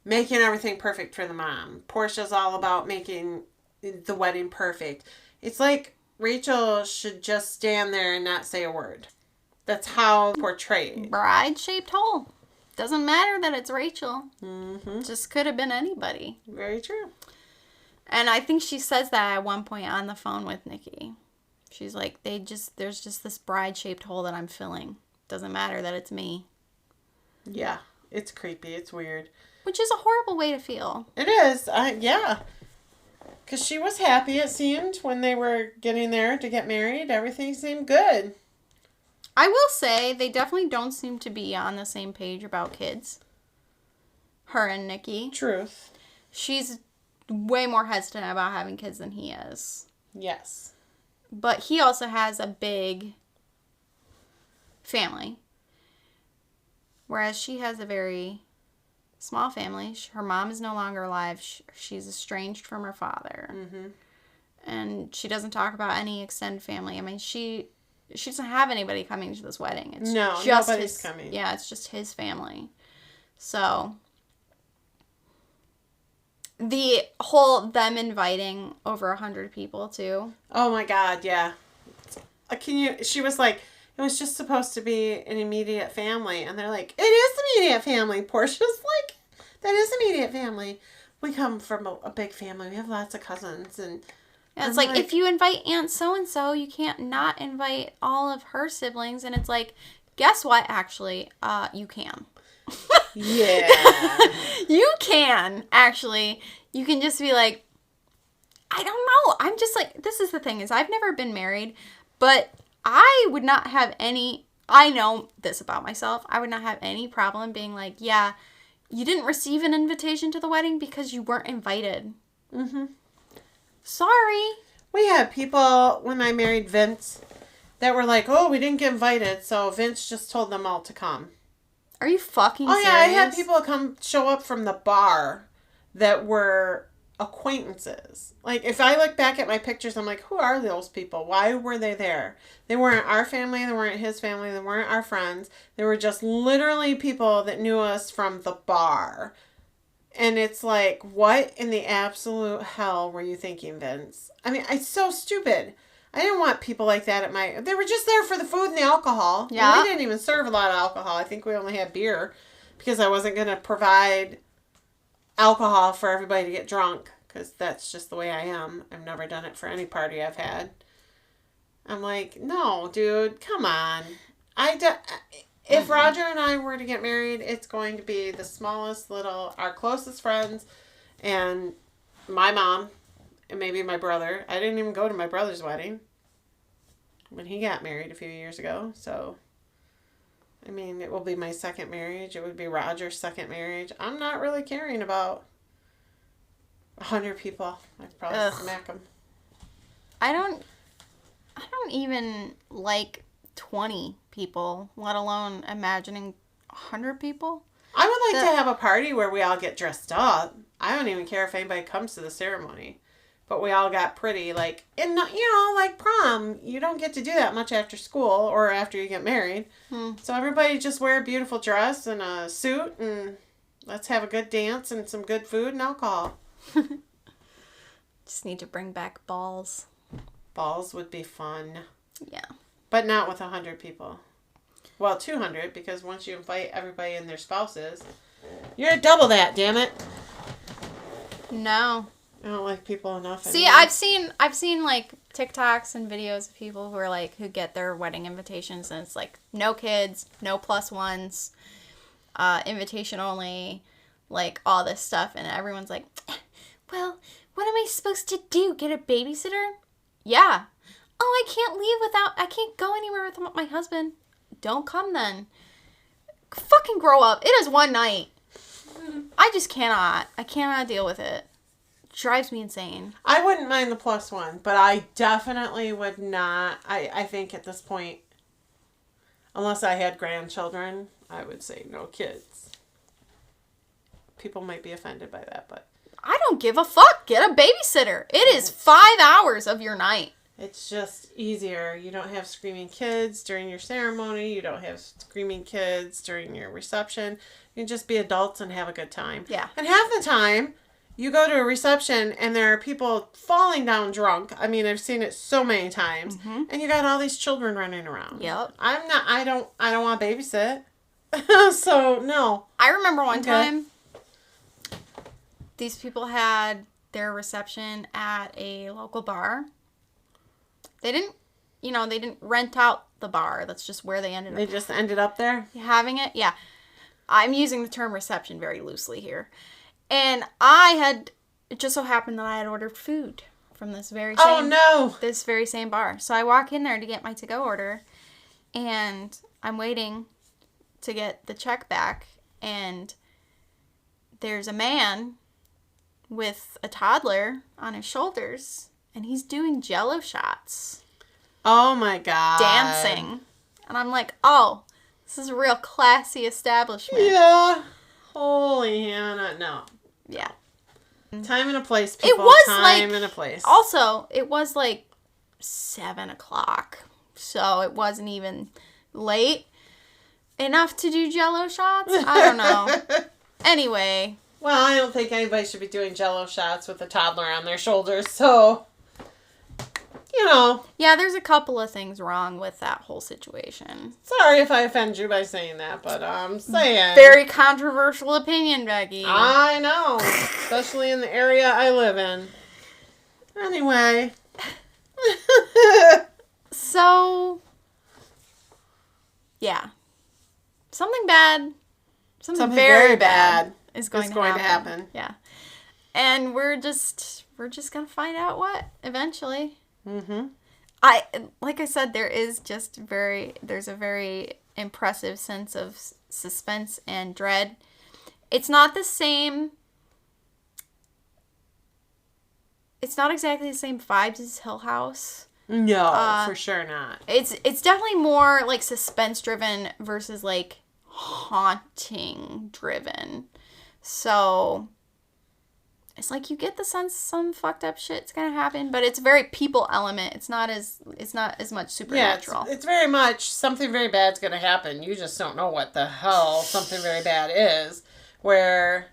making everything perfect for the mom. Portia's all about making the wedding perfect. It's like Rachel should just stand there and not say a word. That's how portrayed. Bride-shaped hole. Doesn't matter that it's Rachel. Mm-hmm. Just could have been anybody. Very true. And I think she says that at one point on the phone with Nikki. She's like, there's just this bride-shaped hole that I'm filling. Doesn't matter that it's me. Yeah, it's creepy. It's weird. Which is a horrible way to feel. It is. Yeah. Because she was happy, it seemed, when they were getting there to get married. Everything seemed good. I will say, they definitely don't seem to be on the same page about kids. Her and Nikki. Truth. She's way more hesitant about having kids than he is. Yes. But he also has a big family. Whereas she has a very small family. Her mom is no longer alive. She's estranged from her father. Mm-hmm. And she doesn't talk about any extended family. I mean, she doesn't have anybody coming to this wedding. It's just nobody's coming. Yeah, it's just his family. So, the whole them inviting over 100 people, too. Oh, my God, yeah. She was like, it was just supposed to be an immediate family. And they're like, it is immediate family. Portia's like, that is immediate family. We come from a big family. We have lots of cousins. And yeah, it's like, if you invite Aunt so-and-so, you can't not invite all of her siblings. And it's like, guess what, actually? You can. Yeah. You can, actually. You can just be like, I don't know. I'm just like, this is the thing, is I've never been married, but I would not have any, I know this about myself, I would not have any problem being like, yeah, you didn't receive an invitation to the wedding because you weren't invited. Mm-hmm. Sorry. We had people, when I married Vince, that were like, oh, we didn't get invited, so Vince just told them all to come. Are you fucking serious? Oh, yeah, I had people show up from the bar that were acquaintances. Like, if I look back at my pictures, I'm like, who are those people? Why were they there? They weren't our family, they weren't his family, they weren't our friends. They were just literally people that knew us from the bar. And it's like, what in the absolute hell were you thinking, Vince? I mean, it's so stupid. I didn't want people like that at my... They were just there for the food and the alcohol. Yeah. And we didn't even serve a lot of alcohol. I think we only had beer because I wasn't going to provide alcohol for everybody to get drunk because that's just the way I am. I've never done it for any party I've had. I'm like, no, dude, come on. If Roger and I were to get married, it's going to be the smallest little, our closest friends, and my mom, and maybe my brother. I didn't even go to my brother's wedding when he got married a few years ago. So, I mean, it will be my second marriage. It would be Roger's second marriage. I'm not really caring about 100 people. I'd probably smack them. I don't even like 20 people, let alone imagining 100 people. I would like to have a party where we all get dressed up. I don't even care if anybody comes to the ceremony. But we all got pretty, like, and like prom. You don't get to do that much after school or after you get married. So everybody just wear a beautiful dress and a suit and let's have a good dance and some good food and alcohol. Just need to bring back balls. Balls would be fun. Yeah. But not with 100 people. Well, 200, because once you invite everybody and their spouses, you're going to double that, damn it. No. I don't like people enough See, anymore. I've seen like TikToks and videos of people who are like, who get their wedding invitations and it's like, no kids, no plus ones, invitation only, like all this stuff. And everyone's like, well, what am I supposed to do? Get a babysitter? Yeah. Oh, I can't go anywhere without my husband. Don't come then. Fucking grow up. It is one night. I just cannot. I cannot deal with it. It drives me insane. I wouldn't mind the plus one, but I definitely would not. I think at this point, unless I had grandchildren, I would say no kids. People might be offended by that, but... I don't give a fuck. Get a babysitter. It is 5 hours of your night. It's just easier. You don't have screaming kids during your ceremony. You don't have screaming kids during your reception. You can just be adults and have a good time. Yeah. And half the time, you go to a reception and there are people falling down drunk. I mean, I've seen it so many times. Mm-hmm. And you got all these children running around. Yep. I don't want to babysit. So, no. I remember one time, these people had their reception at a local bar. They didn't rent out the bar. That's just where they ended up. They just ended up there? Having it, yeah. I'm using the term reception very loosely here. And it just so happened that I had ordered food from this very same bar. So I walk in there to get my to-go order, and I'm waiting to get the check back, and there's a man with a toddler on his shoulders, and he's doing Jello shots. Oh my God. Dancing. And I'm like, oh, this is a real classy establishment. Yeah. Holy Hannah. No. Yeah. Time and a place, people. It was time and a place. Also, it was like 7 o'clock. So it wasn't even late enough to do Jello shots. I don't know. Anyway. Well, I don't think anybody should be doing Jello shots with a toddler on their shoulders. So, you know. Yeah, there's a couple of things wrong with that whole situation. Sorry if I offend you by saying that, but I'm saying. Very controversial opinion, Becky. I know. Especially in the area I live in. Anyway. So, yeah. Something Something very bad is going to happen. Yeah. And we're just going to find out what eventually. Mm-hmm. Like I said, there's a very impressive sense of suspense and dread. It's not the same. It's not exactly the same vibes as Hill House. No, for sure not. It's definitely more like suspense driven versus like haunting driven. So it's like you get the sense some fucked up shit's gonna happen, but it's a very people element. It's not as much supernatural. Yeah, it's very much something very bad's gonna happen. You just don't know what the hell something very bad is. Where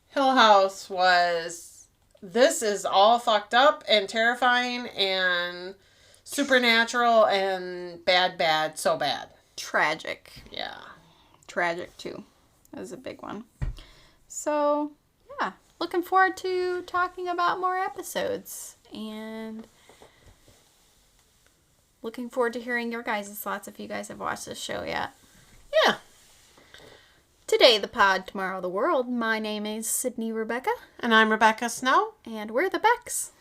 Hill House was, this is all fucked up and terrifying and supernatural and bad, so bad. Tragic. Yeah. Tragic too. That was a big one. So, yeah. Looking forward to talking about more episodes. And looking forward to hearing your guys' thoughts if you guys have watched this show yet. Yeah. Today the pod, tomorrow the world. My name is Sydney Rebecca. And I'm Rebecca Snow. And we're the Becks.